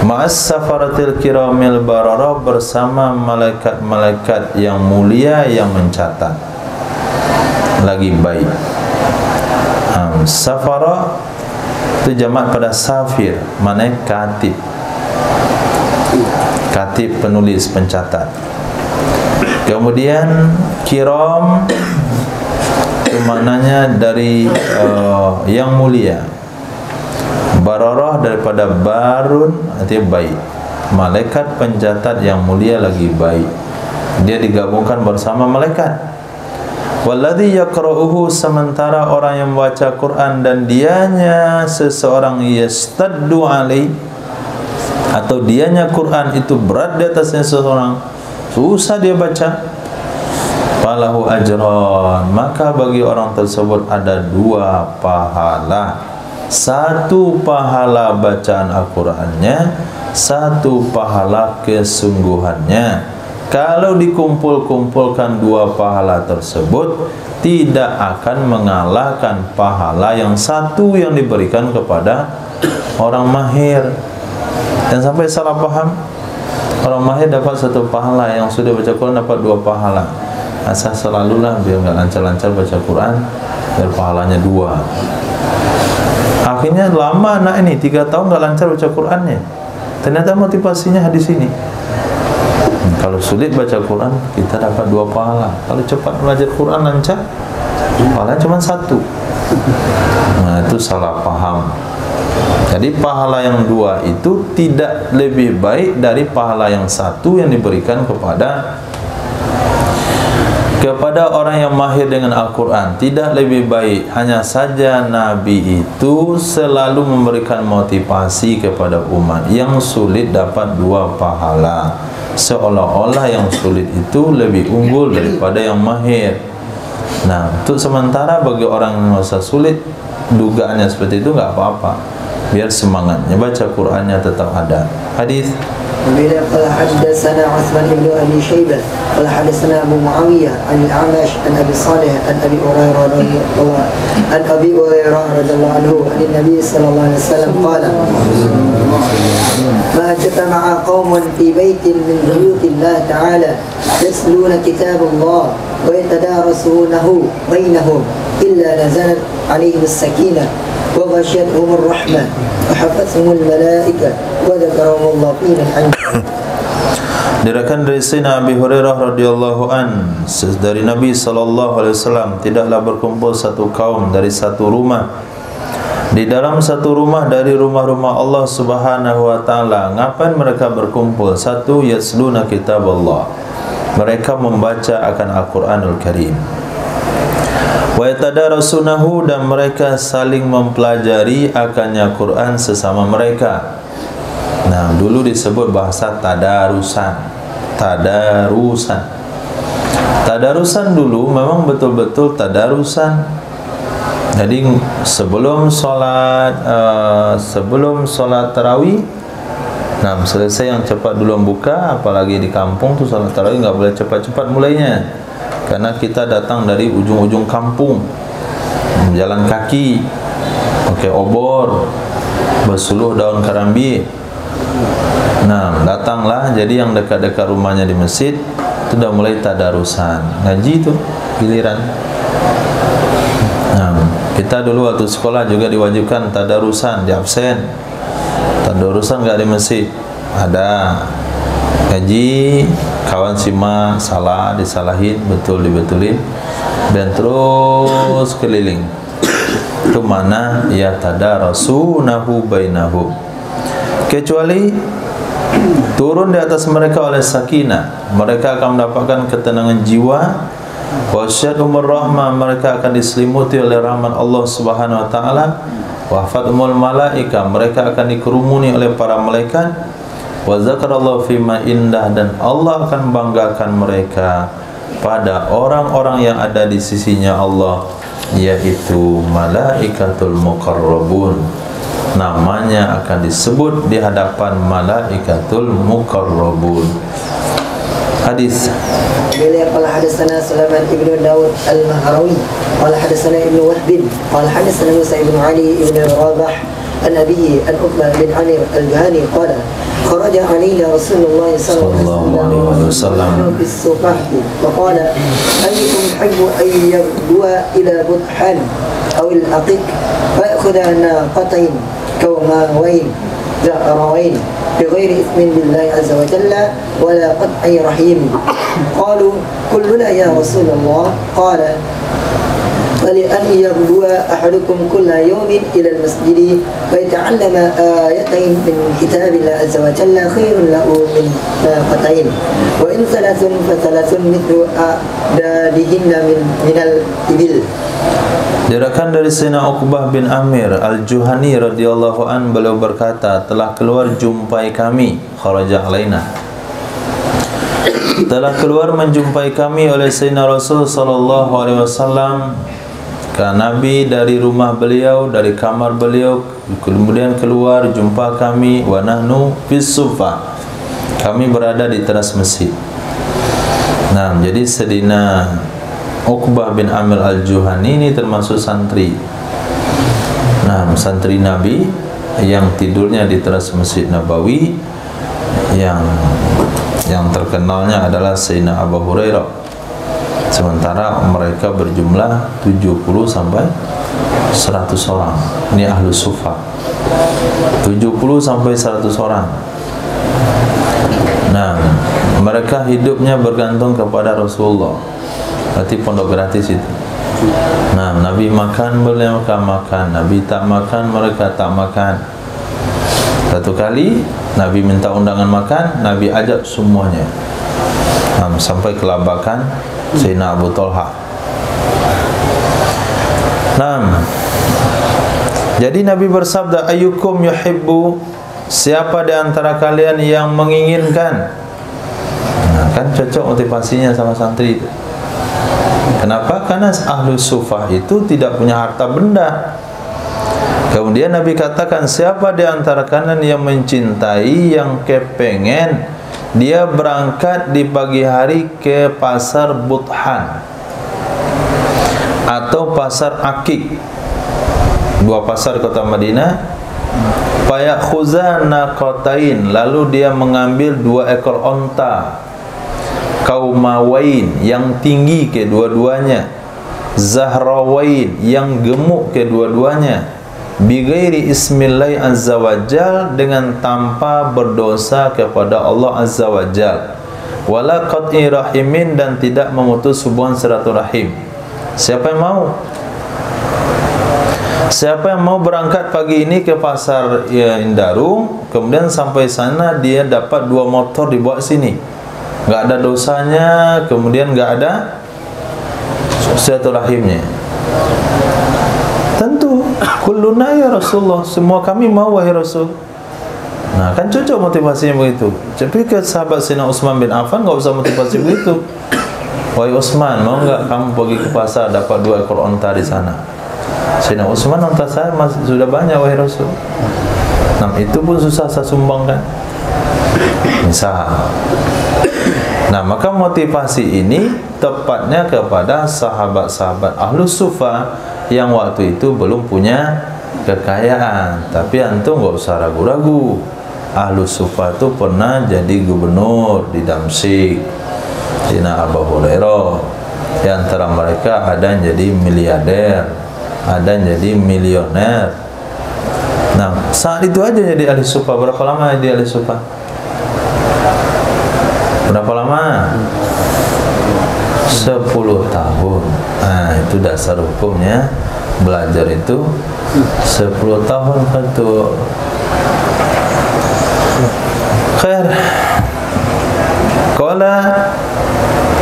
ma'as safaratil kiramil barara, bersama malaikat-malaikat yang mulia yang mencatat lagi baik. Safara itu jamak pada safir, maknanya katib, penulis, pencatat. Kemudian kiram itu maknanya dari yang mulia. Bararah daripada barun, artinya baik. Malaikat pencatat yang mulia lagi baik, dia digabungkan bersama malaikat. Walladzi yaqra'uhu, sementara orang yang membaca Quran dan dianya seseorang yastaddu alai, atau dianya Quran itu berat di atasnya seseorang, susah dia baca, falahu ajran, maka bagi orang tersebut ada 2 pahala. 1 pahala bacaan Al-Qurannya, 1 pahala kesungguhannya. Kalau dikumpul-kumpulkan 2 pahala tersebut, tidak akan mengalahkan pahala yang 1 yang diberikan kepada orang mahir. Dan sampai salah paham, orang mahir dapat 1 pahala, yang sudah baca Quran dapat 2 pahala. Asal selalulah biar nggak lancar-lancar baca Quran, biar pahalanya 2. Akhirnya lama anak ini 3 tahun nggak lancar baca Qurannya. Ternyata motivasinya hadis ini. Kalau sulit baca Quran, kita dapat 2 pahala. Kalau cepat belajar Quran lancar, pahala cuma 1. Nah, itu salah paham. Jadi pahala yang 2 itu tidak lebih baik dari pahala yang 1 yang diberikan kepada orang yang mahir dengan Al-Quran. Tidak lebih baik. Hanya saja Nabi itu selalu memberikan motivasi kepada umat. Yang sulit dapat 2 pahala, seolah-olah yang sulit itu lebih unggul daripada yang mahir. Nah, untuk sementara bagi orang yang merasa sulit, dugaannya seperti itu nggak apa-apa, biar semangatnya baca Qurannya tetap ada. Hadis وبه قال حدثنا عثمان بن ابي شيبه قال حدثنا ابو معاويه عن الاعمش عن ابي صالح عن ابي هريره رضي الله عنه عن النبي صلى الله عليه وسلم قال ما اجتمع قوم في بيت من بيوت الله تعالى يتلون كتاب الله ويتدارسونه بينهم الا نزلت عليهم السكينه وغشيتهم الرحمة وحفتهم الملائكة وذكرهم الله في من عنده. Diriwayatkan dari Sayyidina Abi Hurairah radhiyallahu an, dari Nabi sallallahu alaihi wasallam, tidaklah berkumpul satu kaum dari satu rumah di dalam satu rumah dari rumah-rumah Allah Subhanahu wa taala. Ngapain mereka berkumpul? 1, yasluna kitab Allah, mereka membaca akan Al-Qur'anul Karim. Wa yatadarasunahu, dan mereka saling mempelajari akannya Quran sesama mereka. Nah, dulu disebut bahasa tadarusan. Tadarusan dulu memang betul-betul tadarusan. Jadi sebelum solat tarawih, nah selesai yang cepat dulu buka, apalagi di kampung tuh solat tarawih nggak boleh cepat-cepat mulainya. Karena kita datang dari ujung-ujung kampung, jalan kaki, pakai obor, bersuluh daun karambi. Nah, datanglah. Jadi yang dekat-dekat rumahnya di masjid itu sudah mulai tadarusan, ngaji itu giliran. Nah, kita dulu waktu sekolah juga diwajibkan tadarusan, di absen. Tadarusan nggak di masjid, ada ngaji, kawan simak, salah disalahin, betul dibetulin, dan terus keliling. Itu mana ya tadarasunahu bainahum, kecuali turun di atas mereka oleh sakinah, mereka akan mendapatkan ketenangan jiwa. Wasyadumur rahmah, mereka akan diselimuti oleh rahmat Allah Subhanahu wa taala. Wahfatumul malaika, mereka akan dikerumuni oleh para malaikat. Wa zakarallahu fima indah, dan Allah akan banggakan mereka pada orang-orang yang ada di sisinya Allah, yaitu malaikatul muqarrabun. Namanya akan disebut di hadapan malaikatul muqarrabun. Hadis beliau qala hadatsana Sulaiman ibnu Daud al-Mahrawi qala hadatsana ibnu Wahb qala hadatsana Musa ibnu Ali ibnu Rabah an abihi an Uqbah bin Amir al-Juhani qala kharaja alaina Rasulullah sallallahu alaihi wasallam fi as-suqah wa qala ayyukum yuhibbu an yadwa ila budhan aw al-aqiq fa ya'khudha naqatayn kawmawayn za'rawayn بغير إثم بالله عز وجل ولا قطع رحيم. قالوا كلنا يا رسول الله. قال فلأن يغدو أحدكم كل يوم إلى المسجد فيتعلم آيتين من كتاب الله عز وجل خير له من ناقتين وإن ثلاث فثلاث مثل أعدادهن من الإبل. Diriwayatkan dari Sayyidina Uqbah bin Amir Al-Juhani radhiyallahu an, beliau berkata, telah keluar jumpai kami, kharaja alaina, telah keluar menjumpai kami oleh Sayyidina Rasul sallallahu alaihi wasallam, karena Nabi dari rumah beliau, dari kamar beliau, kemudian keluar jumpa kami, wa nahnu fis sufa, kami berada di teras masjid. Nah, jadi Sayyidina Uqbah bin Amir Al-Juhani ini termasuk santri. Nah, santri Nabi yang tidurnya di teras Masjid Nabawi, yang terkenalnya adalah Sayyidina Abu Hurairah. Sementara mereka berjumlah 70 sampai 100 orang. Ini ahlu sufa. 70 sampai 100 orang. Nah, mereka hidupnya bergantung kepada Rasulullah. Berarti pondok gratis itu. Nah, Nabi makan, mereka makan. Nabi tak makan, mereka tak makan. Satu kali Nabi minta undangan makan, Nabi ajak semuanya. Sampai kelabakan Sayyidina Abu Talha. Nah, jadi Nabi bersabda, ayyukum yuhibbu, siapa di antara kalian yang menginginkan. Nah, kan cocok motivasinya sama santri itu. Kenapa? Karena ahlu sufah itu tidak punya harta benda. Kemudian Nabi katakan, siapa di antara kalian yang mencintai, yang kepengen dia berangkat di pagi hari ke pasar Buthan atau pasar Akik, dua pasar kota Madinah, fayakhuzan naqatain, lalu dia mengambil 2 ekor onta, kaumawain, yang tinggi kedua-duanya, zahrawain, yang gemuk kedua-duanya, bighairi ismillahi azza wajal, dengan tanpa berdosa kepada Allah azza wajal, wala qat'i rahimin, dan tidak memutus hubungan silaturahim. Siapa yang mau? Siapa yang mau berangkat pagi ini ke pasar Indarung, kemudian sampai sana dia dapat 2 motor dibawa sini, nggak ada dosanya, kemudian nggak ada silaturahimnya? Tentu kulluna ya Rasulullah, semua kami mau wahai Rasul. Nah, kan cocok motivasinya begitu. Tapi ke sahabat Sayyidina Utsman bin Affan nggak usah motivasi begitu. Wahai Utsman, mau nggak kamu pergi ke pasar dapat 2 ekor onta di sana? Sayyidina Utsman, onta saya masih sudah banyak wahai Rasul. Nah, itu pun susah saya sumbangkan. Misal. Nah, maka motivasi ini tepatnya kepada sahabat-sahabat ahlus sufa yang waktu itu belum punya kekayaan. Tapi antum nggak usah ragu-ragu, ahlus sufa itu pernah jadi gubernur di Damsyik, Sayyidina Abu Hurairah. Di antara mereka ada yang jadi miliarder, ada yang jadi milioner. Nah, saat itu aja jadi ahli sufa. Berapa lama jadi ahli sufa? Berapa lama? 10 tahun. Nah, itu dasar hukumnya. Belajar itu 10 tahun betul. Khair. Qala,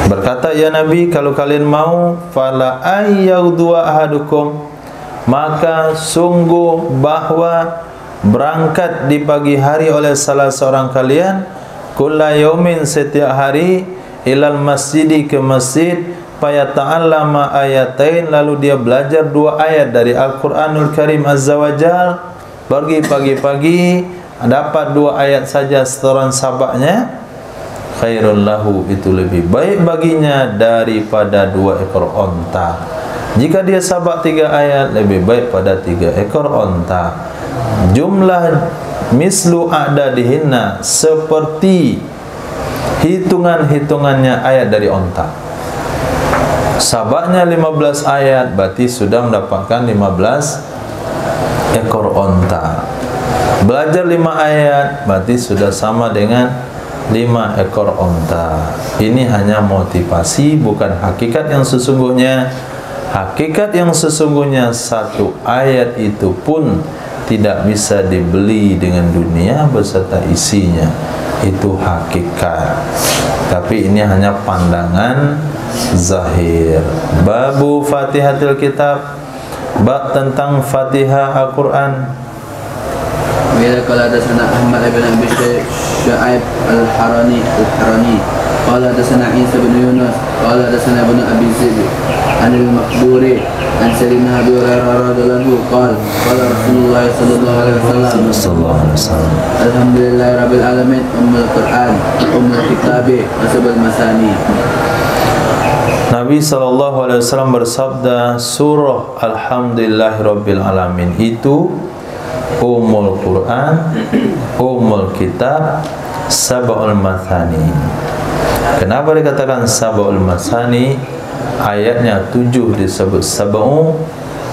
berkata ya Nabi, kalau kalian mau, fala ayyaudu ahadukum, maka sungguh bahwa berangkat di pagi hari oleh salah seorang kalian, kulla yaumin, setiap hari, ilal masjidi, ke masjid, fayata'allama ayatain, lalu dia belajar 2 ayat dari Al-Quranul Karim Azza wa Jal. Pergi pagi-pagi dapat 2 ayat saja setoran sabaknya, khairul lahu, itu lebih baik baginya daripada 2 ekor onta. Jika dia sabak 3 ayat, lebih baik pada 3 ekor onta. Jumlah mislu a'dadihinna, seperti hitungan-hitungannya ayat dari onta. Sabaknya 15 ayat, berarti sudah mendapatkan 15 ekor onta. Belajar 5 ayat, berarti sudah sama dengan 5 ekor onta. Ini hanya motivasi, bukan hakikat yang sesungguhnya. Hakikat yang sesungguhnya, 1 ayat itu pun tidak bisa dibeli dengan dunia beserta isinya. Itu hakikat. Tapi ini hanya pandangan zahir. Babu Fatihatul Kitab, bab tentang Fatihah Al-Quran. Bila qala hadatsana Ahmad bin Abi Syu'aib Al-Harani qala hadatsana Isa bin Yunus qala hadatsana Ibnu Abi Zaid anil Maqburi an Sayyidina Abi Hurairah radhiyallahu anhu qala Rasulullah sallallahu alaihi wasallam alhamdulillahirabbil alamin ummul Qur'an ummul kitabi asbal masani. Nabi SAW bersabda, surah Alhamdulillahirabbil alamin itu Ummul Quran, Ummul Kitab, Sab'ul Mathani. Kenapa dikatakan Sab'ul Mathani? Ayatnya 7 disebut Sab'u,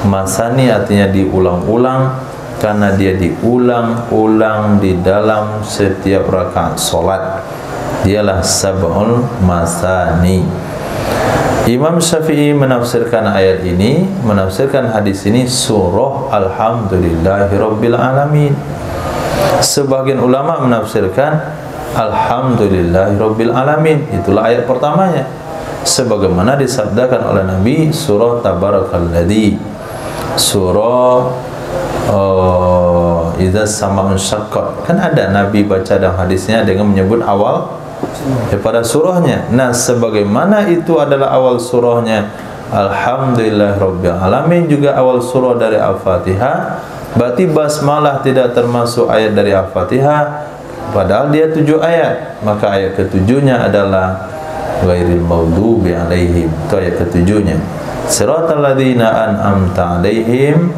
Mathani artinya diulang-ulang, karena dia diulang-ulang di dalam setiap rakaat solat. Dialah Sab'ul Mathani. Imam Syafi'i menafsirkan ayat ini, menafsirkan hadis ini surah Alhamdulillahirabbil alamin. Sebagian ulama menafsirkan Alhamdulillahirabbil alamin, itulah ayat pertamanya. Sebagaimana disabdakan oleh Nabi surah Tabarakalladzi, surah Idza sama'un syaqqat. Kan ada Nabi baca dalam hadisnya dengan menyebut awal daripada surahnya. Nah, sebagaimana itu adalah awal surahnya Alhamdulillahirabbil alamin, juga awal surah dari Al-Fatihah, berarti basmalah tidak termasuk ayat dari Al-Fatihah, padahal dia 7 ayat. Maka ayat ke-7-nya adalah ghairil maghdubi alaihim, itu ayat ke-7-nya. Siratal ladzina an'amta alaihim,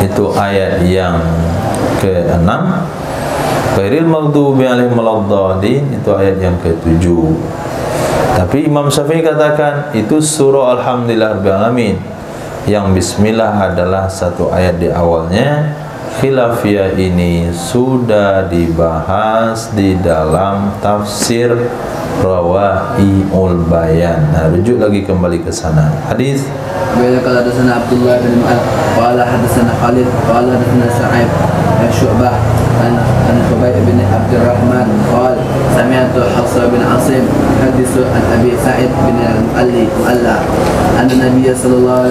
itu ayat yang ke-6. Ghairil maghdubi alaihim waladdallin, itu ayat yang ke-7. Tapi Imam Syafi'i katakan itu surah Alhamdulillahirabbil alamin. Yang bismillah adalah satu ayat di awalnya. Khilafiyah ini sudah dibahas di dalam tafsir Rawai'ul Bayan. Nah, rujuk lagi kembali ke sana. Hadis Bila qala hadatsana Abdullah bin Mu'adh qala hadatsana Khalid qala hadatsana Syu'aib Syu'bah an Khubayb bin Abdurrahman qala sami'tu Hafsa bin Asim hadithu an Abi Sa'id bin Al-Mu'alla anna Nabiy sallallahu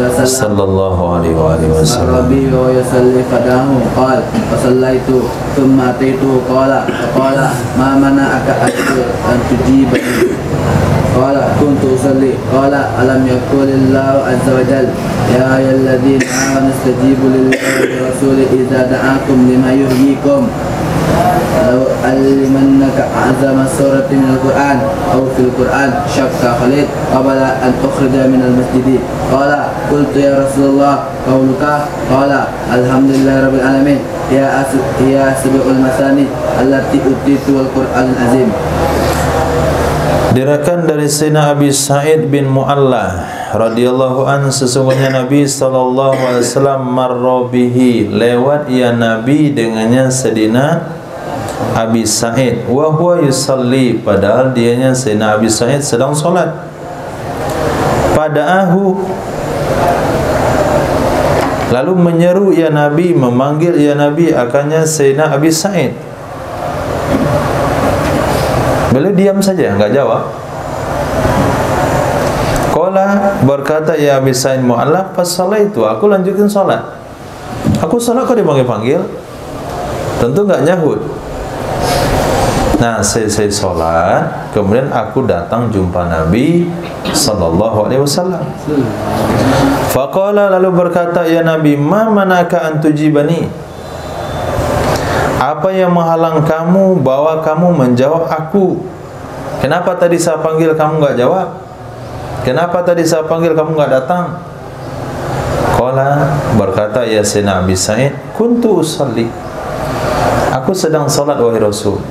alaihi wasallam Rabbi wa yusalli fadahu qala fa sallaitu thumma ataitu qala ma mana'aka an tujiba qala kuntu usalli qala alam yaqulillahu azza wa jalla ya ayyuhalladzina amanu istajibu lillahi wa rasulihi idza da'akum lima yuhyikum law allimannaka a'zama surati minal Qur'an aw fil Qur'an syakka Khalid qabla an tukhrija minal masjid qala qultu ya Rasulullah qauluka qala alhamdulillahirabbil alamin ya sab'ul masani allati utitu wal Qur'anul azim. Diriwayatkan dari Sayyidina Abi Sa'id bin Mu'alla radhiyallahu an, sesungguhnya Nabi sallallahu alaihi wasallam marra bihi, lewat ya Nabi dengannya Sayyidina Abi Sa'id, wa huwa yusalli, padahal dianya Sayyidina Abi Sa'id sedang salat. Pada'ahu, lalu menyeru ya Nabi, memanggil ya Nabi akannya Sayyidina Abi Sa'id. Beliau diam saja, enggak jawab. Qala, berkata ya Abi Sa'id Mu'alla, fasalaitu, aku lanjutkan salat. Aku salat kok dipanggil-panggil? Tentu enggak nyahut. Nah, saya salat, kemudian aku datang jumpa Nabi sallallahu alaihi wasallam. Faqala, lalu berkata ya Nabi, ma manaka an tujibani? Apa yang menghalang kamu bahwa kamu menjawab aku? Kenapa tadi saya panggil kamu enggak jawab? Kenapa tadi saya panggil kamu enggak datang? Qala, berkata ya Sayyidina Abi Sa'id, kuntu usalli, aku sedang salat wahai Rasul.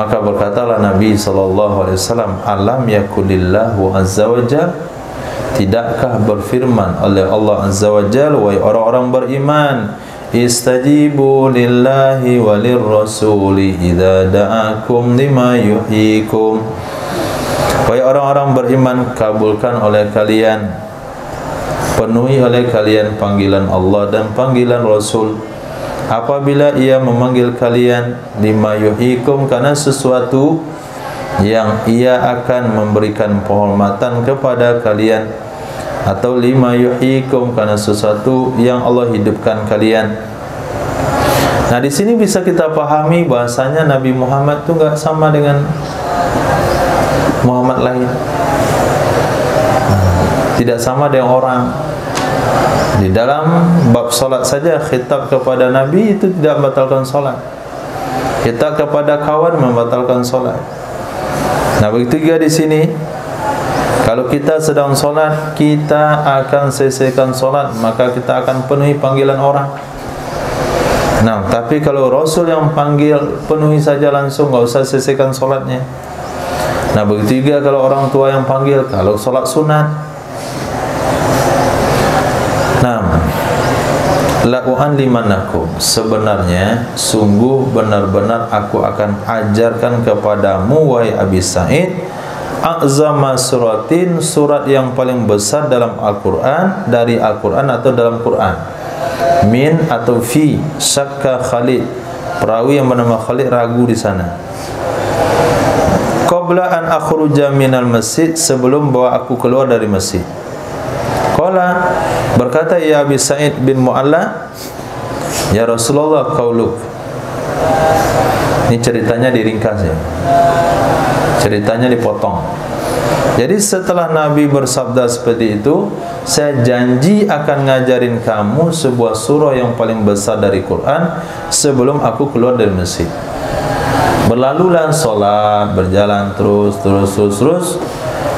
Maka berkatalah Nabi sallallahu alaihi wasallam, alam yakulillahu azza wa jalla, tidakkah berfirman oleh Allah azza wa jalla, wahai orang-orang beriman, istajibu lillahi walir rasuli idza da'akum lima yuhyikum. Wahai orang-orang beriman, kabulkan oleh kalian, penuhi oleh kalian panggilan Allah dan panggilan Rasul apabila ia memanggil kalian lima yuhyikum, karena sesuatu yang ia akan memberikan penghormatan kepada kalian. atau lima yuhyikum, karena sesuatu yang Allah hidupkan kalian. Nah, di sini bisa kita pahami bahasanya Nabi Muhammad itu enggak sama dengan Muhammad lain. Tidak sama dengan orang. Di dalam bab solat saja, khitab kepada Nabi itu tidak membatalkan solat. Khitab kepada kawan membatalkan solat. Nah, begitu juga di sini. Kalau kita sedang solat, kita akan selesaikan solat, maka kita akan penuhi panggilan orang. Nah, tapi kalau Rasul yang panggil, penuhi saja langsung, enggak usah selesaikan solatnya. Nah, begitu juga kalau orang tua yang panggil, kalau solat sunat. Nah, la'u'an limanakum, sebenarnya sungguh benar-benar aku akan ajarkan kepadamu wahai Abi Sa'id, a'zama suratin, surat yang paling besar dalam Al-Quran, dari Al-Quran atau dalam Quran. Min atau fi, syakka Khalid, perawi yang bernama Khalid ragu di sana. Qabla an akhruja minal masjid, sebelum bawa aku keluar dari masjid. Qala, berkata ya Abi Sa'id bin Mu'alla, ya Rasulullah, qauluk. Ini ceritanya diringkas ya. Ceritanya dipotong. Jadi setelah Nabi bersabda seperti itu, saya janji akan ngajarin kamu sebuah surah yang paling besar dari Quran sebelum aku keluar dari masjid. Berlalulah solat, berjalan terus.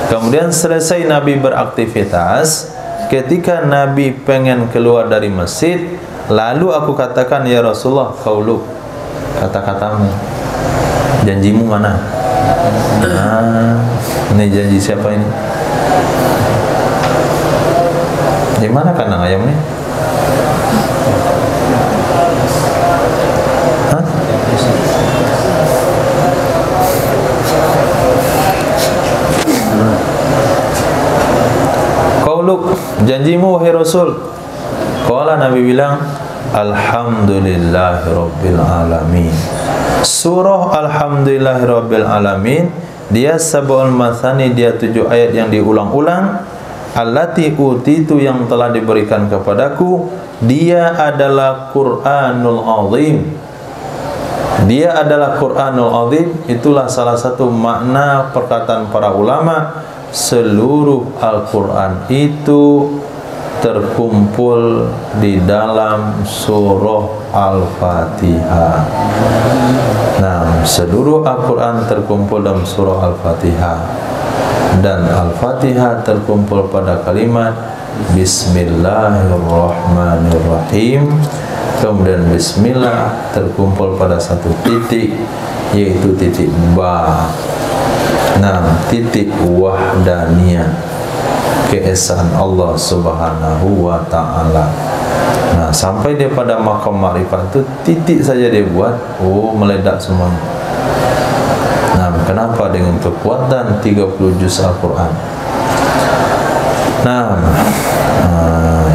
Kemudian selesai Nabi beraktivitas. Ketika Nabi pengen keluar dari masjid, lalu aku katakan, ya Rasulullah, qauluk, kata-katamu, janjimu mana? Ini janji siapa ini? Di mana kandang ayam ini? Hah? Qauluk, janjimu wahai Rasul. Qala, Nabi bilang, alhamdulillahirabbil alamin. Surah alhamdulillahirabbil alamin, dia sab'ul mathani, dia 7 ayat yang diulang-ulang. Allati utitu, yang telah diberikan kepadaku. Dia adalah Qur'anul Azim. Dia adalah Qur'anul Azim. Itulah salah satu makna perkataan para ulama, seluruh Al-Quran itu terkumpul di dalam surah Al-Fatihah. Nah, seluruh Al-Quran terkumpul dalam surah Al-Fatihah, dan Al-Fatihah terkumpul pada kalimat Bismillahirrahmanirrahim. Kemudian Bismillah terkumpul pada satu titik, yaitu titik ba. Nah, titik wahdaniyah, keesaan Allah Subhanahu wa ta'ala. Nah, sampai dia pada maqam ma'rifat itu, titik saja dia buat, meledak semuanya. Nah, kenapa? Dengan kekuatan 30 juz Al-Quran. Nah,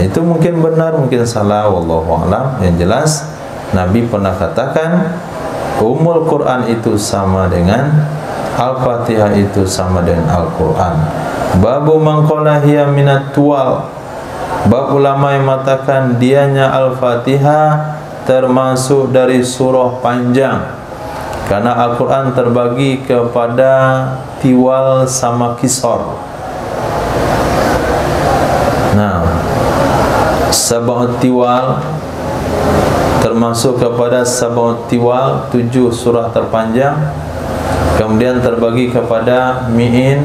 itu mungkin benar, mungkin salah, wallahu a'lam. Yang jelas, Nabi pernah katakan, Ummul Quran itu sama dengan Al-Fatihah, itu sama dengan Al-Quran. Babu mangqala hiya minat tuwal, bab ulama yang mengatakan dianya Al-Fatihah termasuk dari surah panjang, karena Al-Quran terbagi kepada tiwal sama kisor. Nah, sab'ut tiwal termasuk kepada sab'ut tiwal, 7 surah terpanjang. Kemudian terbagi kepada mi'in,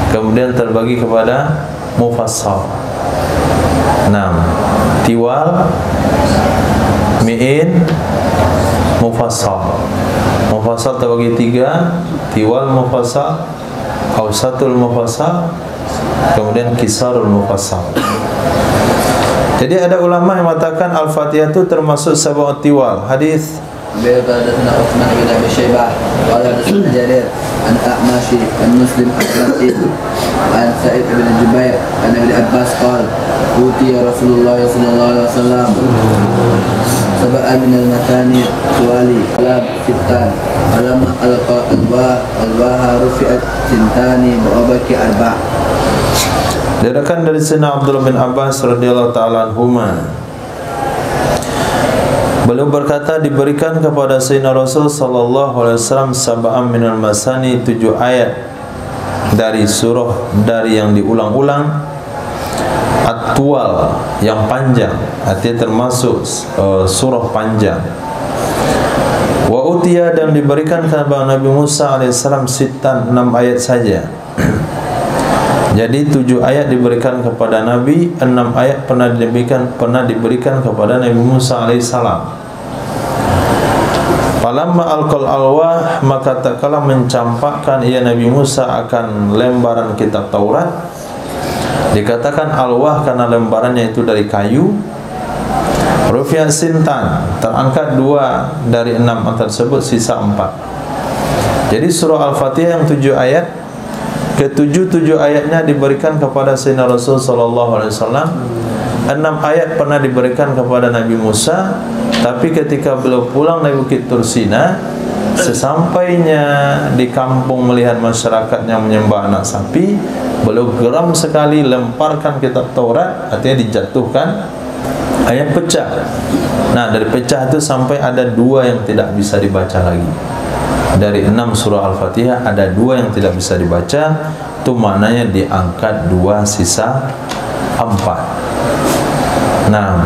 kemudian terbagi kepada mufassal. 6 tiwal, mi'in, mufassal. Mufassal terbagi 3, tiwal mufassal, awsatul mufassal, kemudian kisarul mufassal. Jadi ada ulama yang mengatakan Al-Fatihah itu termasuk sab'ut tiwal. Hadis بيض حدثنا عثمان بن ابي شيبه قال حدثنا جرير عن اعماشي عن مسلم عن سعيد بن جبير عن ابن عباس قال اوتي رسول الله صلى الله عليه وسلم 7 من المثاني توالي على ستان فلما القى الواها رفعت 2 وبكي 4. Diriwayatkan dari Sayyidina Abdullah bin Abbas radhiyallahu taala anhuma, beliau berkata, diberikan kepada Sayyidina Rasul sallallahu alaihi wasallam sab'am minal masani, 7 ayat dari surah dari yang diulang-ulang, at-tuwal yang panjang, artinya termasuk surah panjang. Wa utiya, dan diberikan kepada Nabi Musa alaihissalam sitan, 6 ayat saja. Jadi 7 ayat diberikan kepada Nabi, 6 ayat pernah diberikan kepada Nabi Musa alaihissalam. Falamma alqal alwah, maka tak kala mencampakkan ia Nabi Musa akan lembaran kitab Taurat. Dikatakan alwah karena lembarannya itu dari kayu. Rufi'a sintan, terangkat 2 dari 6 tersebut, sisa 4. Jadi surah Al-Fatihah yang 7 ayat, ke-7 ayatnya diberikan kepada Sayyidina Rasul sallallahu alaihi wasallam. 6 ayat pernah diberikan kepada Nabi Musa, tapi ketika beliau pulang dari Bukit Tursina, sesampainya di kampung melihat masyarakatnya menyembah anak sapi, beliau geram sekali, lemparkan kitab Taurat, artinya dijatuhkan, ayat pecah. Nah, dari pecah itu sampai ada 2 yang tidak bisa dibaca lagi. Dari 6 surah Al-Fatihah ada 2 yang tidak bisa dibaca. Itu maknanya diangkat 2, sisa 4. Nah,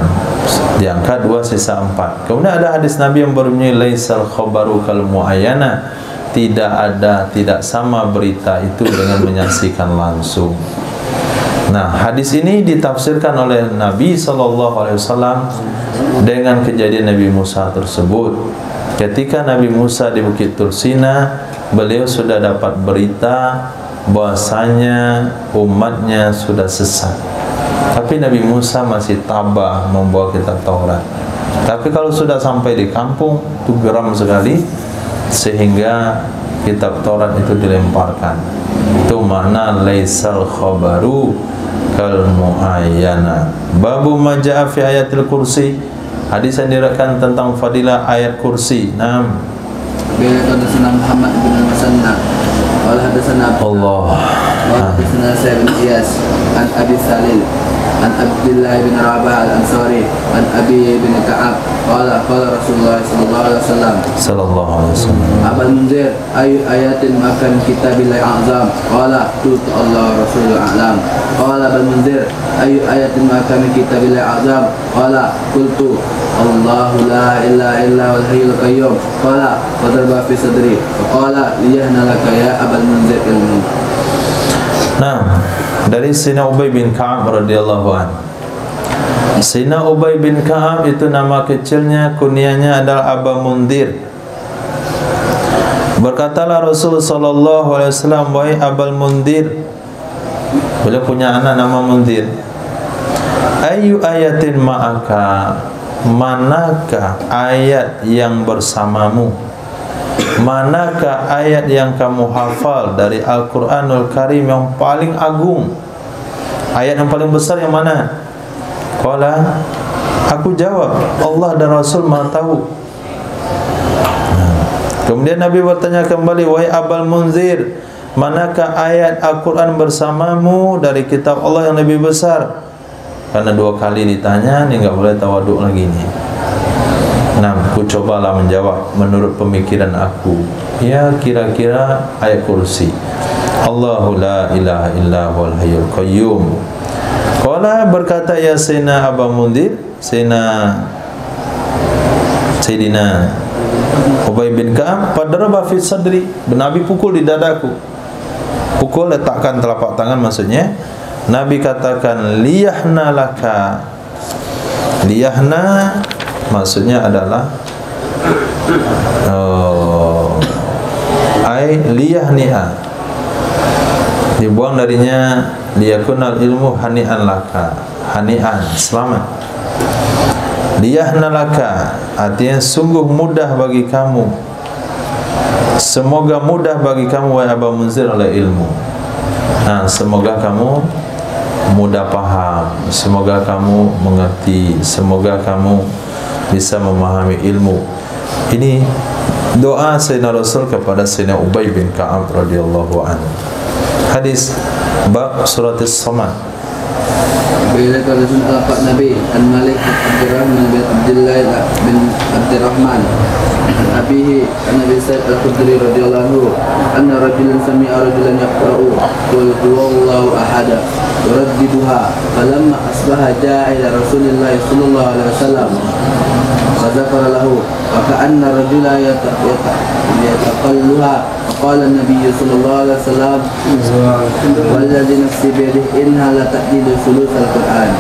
diangkat 2, sisa 4. Kemudian ada hadis Nabi yang berbunyi, laisal khabaru kal muayyana, tidak sama berita itu dengan menyaksikan langsung. Nah, hadis ini ditafsirkan oleh Nabi SAW dengan kejadian Nabi Musa tersebut. Ketika Nabi Musa di Bukit Tursina, beliau sudah dapat berita bahwasanya umatnya sudah sesat. Tapi Nabi Musa masih tabah membawa kitab Taurat. Tapi kalau sudah sampai di kampung, itu geram sekali, sehingga kitab Taurat itu dilemparkan. Itu makna laisal khabaru kal muayyana. Babu ma jaa fi ayatil kursi, hadis yang diriwayatkan tentang fadilah ayat kursi. Naam. Bila hadatsana Muhammad bin Al-Musanna qala hadatsana Allah wa hadatsana Sa'id bin Iyas an Abi Salil an Abdullah bin Rabah al-Ansari an Abi bin Ka'ab qala Rasulullah sallallahu alaihi wasallam Abul Munzir ayu ayatin makan kitabillahi azam qala tut Allah Rasulul a'lam qala Abul Munzir ayu ayatin makan kitabillahi azam qala qultu Allahu la ilaha illa wal hayyul qayyum qala fadarba fi sadri qala liyahna laka ya Abul Munzir ilmu. Nah, dari Sayyidina Ubay bin Ka'ab radhiyallahu anhu. Sayyidina Ubay bin Ka'ab itu nama kecilnya, kunyahnya adalah Aba Mundir. Berkatalah Rasul sallallahu alaihi wasallam, wahai Abul Mundir, beliau punya anak nama Mundir, ayu ayatin ma'aka, manakah ayat yang bersamamu, manakah ayat yang kamu hafal dari Al-Quranul Karim yang paling agung, ayat yang paling besar yang mana? Qala, aku jawab, Allah dan Rasul Maha tahu. Kemudian Nabi bertanya kembali, wahai Abul Munzir, manakah ayat Al-Quran bersamamu dari kitab Allah yang lebih besar? Karena 2 kali ditanya, ini enggak boleh tawaduk lagi nih. Nah, aku cobalah menjawab menurut pemikiran aku. Ya, kira-kira ayat kursi. Allahu la ilaha illa huwal hayyul qayyum. Qala, berkata ya Sayyidina Aba Mundir, Sayyidina Ubay bin Ka'ab, fadaraba fi sadri, Nabi pukul di dadaku. Pukul, letakkan telapak tangan maksudnya. Nabi katakan liyahna laka. Liyahna maksudnya adalah liyahni'a, dibuang darinya liyakunal ilmu hani'an laka, hani'an, selamat. Liyahna laka artinya sungguh mudah bagi kamu, semoga mudah bagi kamu wahai Aba Munzir oleh ilmu. Nah, semoga kamu mudah paham, semoga kamu mengerti, semoga kamu bisa memahami ilmu. Ini doa Sayyidina Rasul kepada Sayyidina Ubay bin Ka'ab radhiyallahu anhu. Hadis Bab surat As-Samad. Bila kalian alaqat Nabi an Malik Abdurrahman bin Abdullah bin Abdurrahman an abihi an Nabi Sa'id al-Khudri radhiyallahu anna rajulan sami'a rajulan yaqra'u qul huwallahu ahad yuraddiduha falamma asbaha ja'a ila Rasulillah sallallahu alaihi wasallam فذكر له وكأن الرجل يتقلها فقال النبي صلى الله عليه وسلم والذي نفسي بيده إنها لتأتي ثلث القرآن.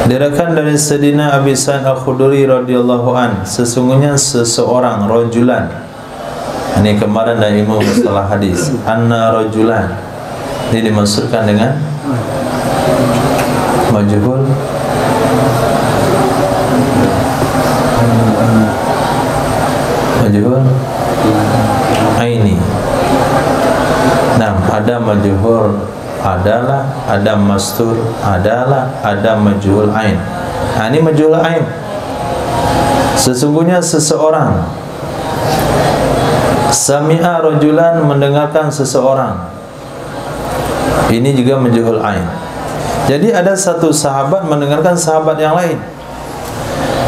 Diriwayatkan dari Sayyidina Abi Sa'id Al-Khudri radhiyallahu an, sesungguhnya seseorang rajulan, ini kemarin dari ilmu mustalah hadis, anna rajulan, ini dimaksudkan dengan majhul aini. Nah, ada majhul adalah, ada mastur adalah, ada majhul ain. Nah, ini majhul ain. Sesungguhnya seseorang sami'a rajulan, mendengarkan seseorang. Ini juga majhul ain. Jadi ada satu sahabat mendengarkan sahabat yang lain.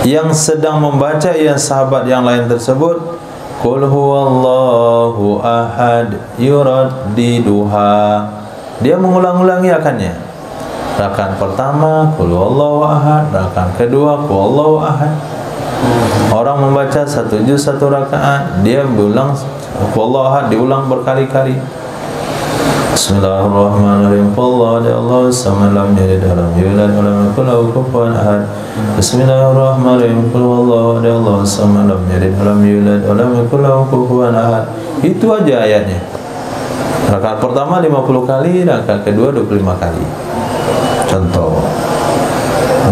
Yang sedang membaca yang sahabat yang lain tersebut, qul huwallahu ahad yuraddiduha, dia mengulang-ulangi akannya. Rakaat pertama qul huwallahu ahad, rakaat kedua qul huwallahu ahad. Orang membaca satu juz satu rakaat, dia berulang qul huwallahu ahad, diulang berkali-kali. Bismillahirrahmanirrahim. Allahu samad lam yalid wa lam yulad wa lam yakul lahu kufuwan ahad. Bismillahirrahmanirrahim. Allahu samad lam yalid wa lam yulad wa lam yakul lahu kufuwan ahad. Itu aja ayatnya. Rakaat pertama 50 kali, rakaat kedua 25 kali. Contoh.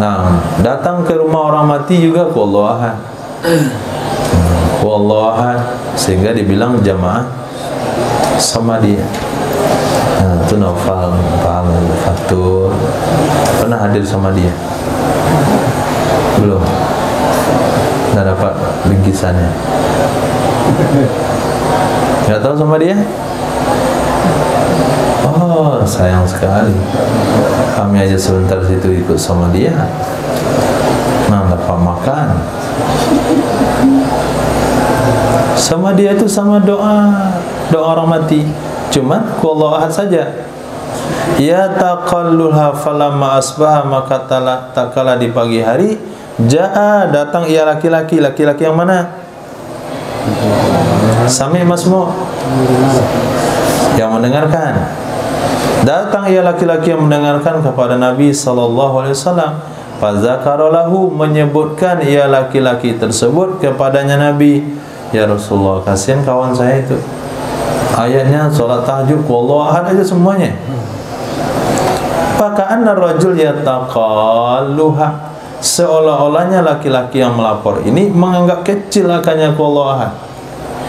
Nah, datang ke rumah orang mati juga Allahu ahad. Allahu ahad, sehingga dibilang jamaah sama dia. Nah, itu Naufal, Fatur pernah hadir sama dia? Belum? Nggak dapat bingkisannya? Nggak tahu sama dia? Oh, sayang sekali. Kami aja sebentar situ ikut sama dia. Nah, dapat makan sama dia itu, sama doa orang mati. Cuma Allahu ahad saja. Ya taqalluha falamma asbaha, maka tak kala di pagi hari, jaa, datang ia laki-laki. Laki-laki yang mana? Sami masmu, yang mendengarkan. Datang ia laki-laki yang mendengarkan kepada Nabi sallallahu alaihi wasallam. Fazakara lahu, menyebutkan ia laki-laki tersebut kepadanya Nabi. Ya Rasulullah, kasihan kawan saya itu. Ayatnya solat tahajud wallahu ahad aja semuanya. Faka'anna rajul yataqalluha, seolah-olahnya laki-laki yang melapor ini menganggap kecil akannya wallahu ahad,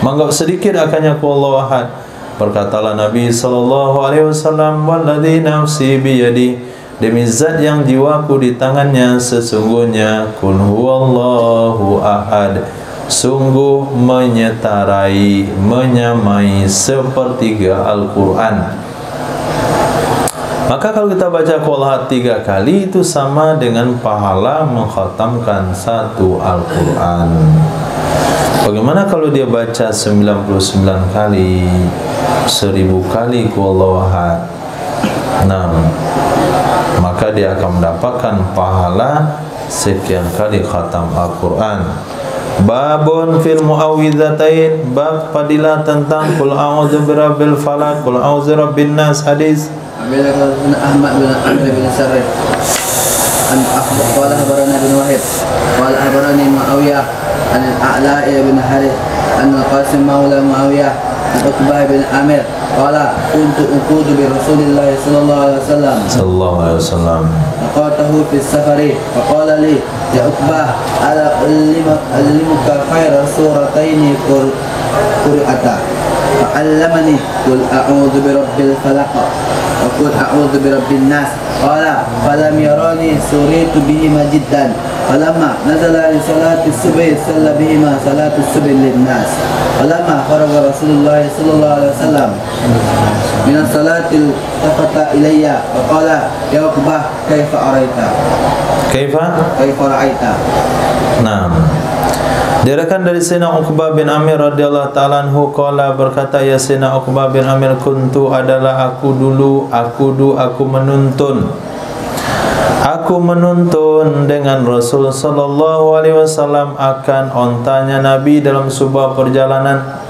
menganggap sedikit akannya wallahu ahad. Berkatalah Nabi sallallahu alaihi wasallam, walladzi nafsi biyadi, demi zat yang jiwaku di tangannya, sesungguhnya qul huwallahu ahad, sungguh menyetarai, menyamai sepertiga Al-Quran. Maka kalau kita baca qul huwallahu 3 kali, itu sama dengan pahala mengkhatamkan satu Al-Quran. Bagaimana kalau dia baca 99 kali, 1000 kali qul huwallahu ahad? Nah, maka dia akan mendapatkan pahala sekian kali khatam Al-Quran. Babun fil muawwidzatain, bab fadilah tentang qul a'udzu birabbil falaq, qul a'udzu birabbin nas. Hadis Ahmad bin Amr bin Sarif an qala habarana bin Wahid qala habarani Muawiyah an al-A'la bin Harith an al-Qasim maula Muawiyah an Uqbah bin Amir qala kuntu uqudu bi Rasulillah sallallahu alaihi wasallam faqatahu fi safari faqala li ya Uqbah ala allimuka khayra surataini qur'ata fa'allamani qul a'udzu birabbil falaq wa qul a'udzu birabbin nas qala falam yarani suritu bihima jiddan falamma nazala li salati subhi salla bihima salatu subhi lin nas falamma faraga Rasulullah sallallahu alaihi wasallam min as-salati tafata ilayya wa qala ya Uqbah kaifa araita kaifa ra'aita. Nah, diriwayatkan dari Sayyidina Uqbah bin Amir radhiyallahu ta'ala anhu qala, berkata ya Sayyidina Uqbah bin Amir, kuntu adalah aku menuntun dengan Rasul sallallahu alaihi wasallam akan ontanya Nabi dalam sebuah perjalanan.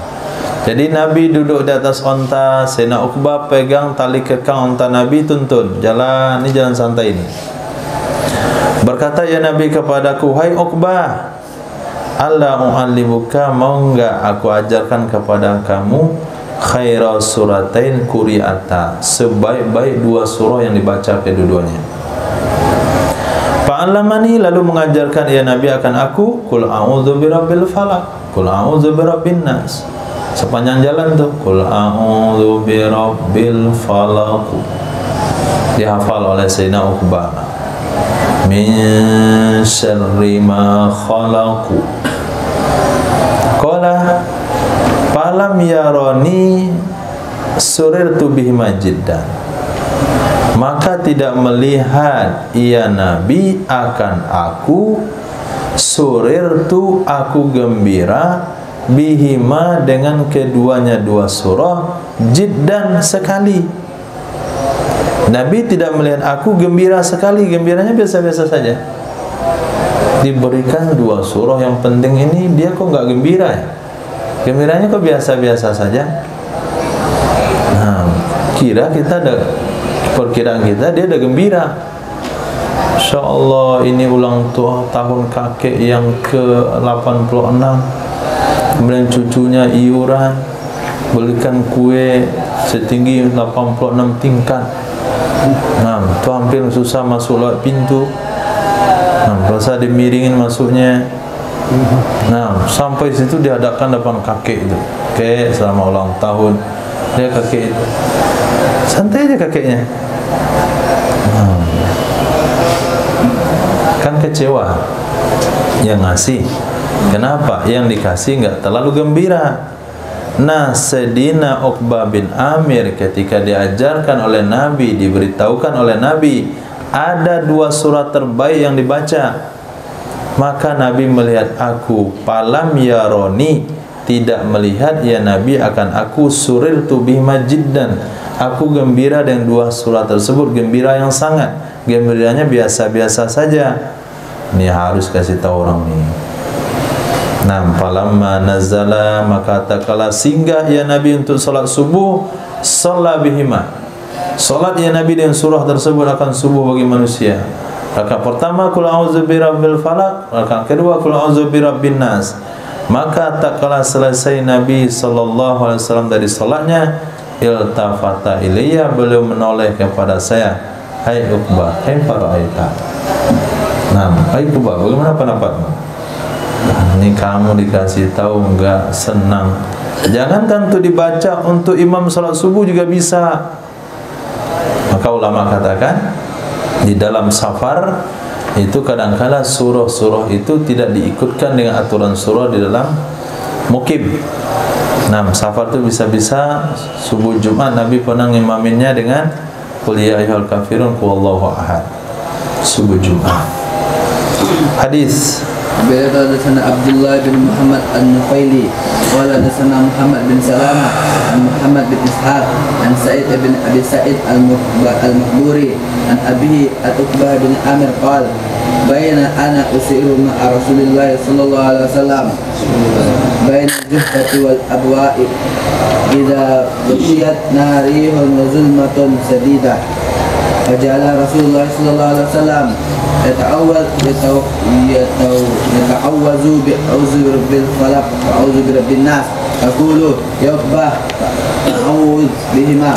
Jadi Nabi duduk di atas onta, Sayyidina Uqbah pegang tali kekang onta Nabi, tuntun jalan, ini jalan santai ini. Berkata ya Nabi kepadaku, hai Uqbah, alla u'allimuka, mau enggak aku ajarkan kepada kamu khaira suratain quri'ata, sebaik-baik dua surah yang dibaca kedua-duanya. Fa'allamani, lalu mengajarkan ya Nabi akan aku qul a'udzu birabbil falaq, qul a'udzu birabbin nas. Sepanjang jalan tuh qul a'udzu birabbil falaq dihafal oleh Sayyidina Uqbah. Min syarri ma khalaqu. Qala falam yarani surirtu bihima jiddan, maka tidak melihat ia Nabi akan aku, surirtu aku gembira, bihima dengan keduanya dua surah, jiddan sekali. Nabi tidak melihat aku gembira sekali, gembiranya biasa-biasa saja. Diberikan dua surah yang penting ini, dia kok nggak gembira ya? Gembiranya kok biasa-biasa saja. Nah, perkiraan kita dia ada gembira. Insya Allah ini ulang tahun kakek yang ke-86, kemudian cucunya iuran, belikan kue setinggi 86 tingkat. Nah, itu hampir susah masuk lewat pintu. Nah, rasa dimiringin masuknya. Nah, sampai situ dihadapkan depan kakek itu. Kakek selama ulang tahun, dia kakek itu santai aja kakeknya. Nah, kan kecewa yang ngasih. Kenapa? Yang dikasih nggak terlalu gembira. Nah, Sayyidina Uqbah bin Amir ketika diajarkan oleh Nabi, diberitahukan oleh Nabi, ada dua surat terbaik yang dibaca. Maka Nabi melihat aku, falam yaroni, tidak melihat ya Nabi akan aku, surirtu bihima jiddan, aku gembira dengan dua surat tersebut, gembira yang sangat. Gembiranya biasa-biasa saja. Ini harus kasih tahu orang ini. Nah, falamma nazala, maka takala singgah ya Nabi untuk salat subuh, shalla bihima, salat ya Nabi dengan surah tersebut akan subuh bagi manusia. Rakaat pertama qul a'udzu birabbil falaq, rakaat kedua qul a'udzu birabbin nas. Maka takala selesai Nabi sallallahu alaihi wasallam dari salatnya, iltafata ilayya, beliau menoleh kepada saya, hai Uqbah, kaifa ra'aita. Nah, hai Uqbah, bagaimana pendapatmu? Ini kamu dikasih tahu enggak senang. Jangankan untuk dibaca, untuk imam salat subuh juga bisa. Maka ulama katakan di dalam safar itu kadang-kala surah-surah itu tidak diikutkan dengan aturan surah di dalam mukim. Nah, safar itu bisa-bisa subuh Jumat Nabi pernah ngimaminnya dengan qul ya ayyuhal kafirun qul huwallahu ahad subuh Jumat. Hadis Beliau hadasana Abdullah bin Muhammad An-Nufaili, qala hadasana Muhammad bin Salamah an Muhammad bin Ishaq an Sa'id bin Abi Sa'id al-Muqburi an abihi Uqbah bin Amir qala bayna ana usiru ma'a Rasulillah sallallahu alaihi wasallam bayna juhati wal abwa'i idza ghashiyat narihun wa zulmatun shadidah. Faja'ala Rasulullah sallallahu alaihi wasallam yata'awwazu bi'auzu birabbil falaq wa a'udzu birabbin nas. Aqulu ya Uqbah ta'awwaz bihima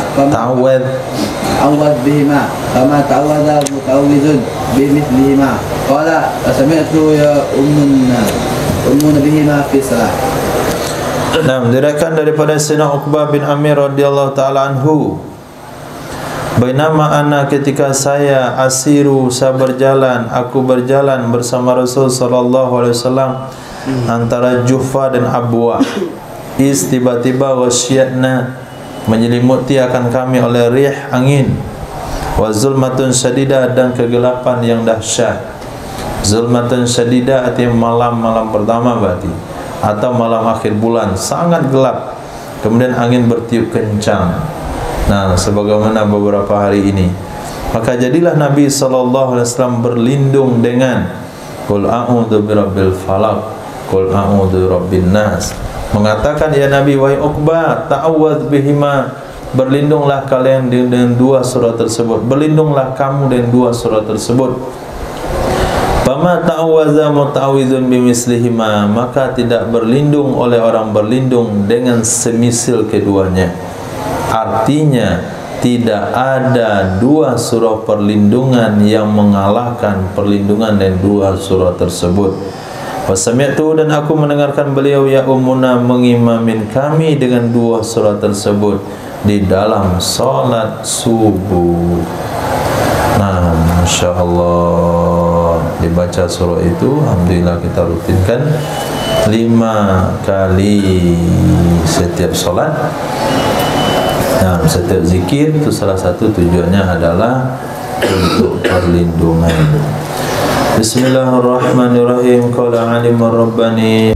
kama ta'awwadha muta'awwizun bimithlihima. Qala sami'tu ya ummuna bihima fi salah. Nah, diriwayatkan daripada Sayyidina Uqbah bin Amir radhiyallahu taala anhu, bainama ana, ketika saya asiru, saya berjalan, aku berjalan bersama Rasul sallallahu alaihi wasallam antara Juhfa dan Abwa. Tiba-tiba wasyatna, menyelimuti akan kami oleh rih angin, wa zulmatun syadidah, dan kegelapan yang dahsyat. Zulmatun syadidah artinya malam-malam pertama berarti, atau malam akhir bulan sangat gelap, kemudian angin bertiup kencang. Nah, sebagaimana beberapa hari ini, maka jadilah Nabi SAW berlindung dengan qul a'udzu birabbil falaq, qul a'udzu birabbin nas. Mengatakan, ya Nabi, wahai Uqbah, ta'awwadz bihima, berlindunglah kalian dengan dua surah tersebut, berlindunglah kamu dengan dua surah tersebut. Fama ta'awwadza muta'awwidzun bimislihima, maka tidak berlindung oleh orang berlindung dengan semisil keduanya. Artinya tidak ada dua surah perlindungan yang mengalahkan perlindungan dari dua surah tersebut. Wasami'tu, dan aku mendengarkan beliau ya ummuna mengimamin kami dengan dua surah tersebut di dalam salat subuh. Nah, Masya Allah, dibaca surah itu alhamdulillah kita rutinkan 5 kali setiap salat. Nah, setiap zikir itu salah satu tujuannya adalah untuk perlindungan. Bismillahirrahmanirrahim. Qala alimur rabbani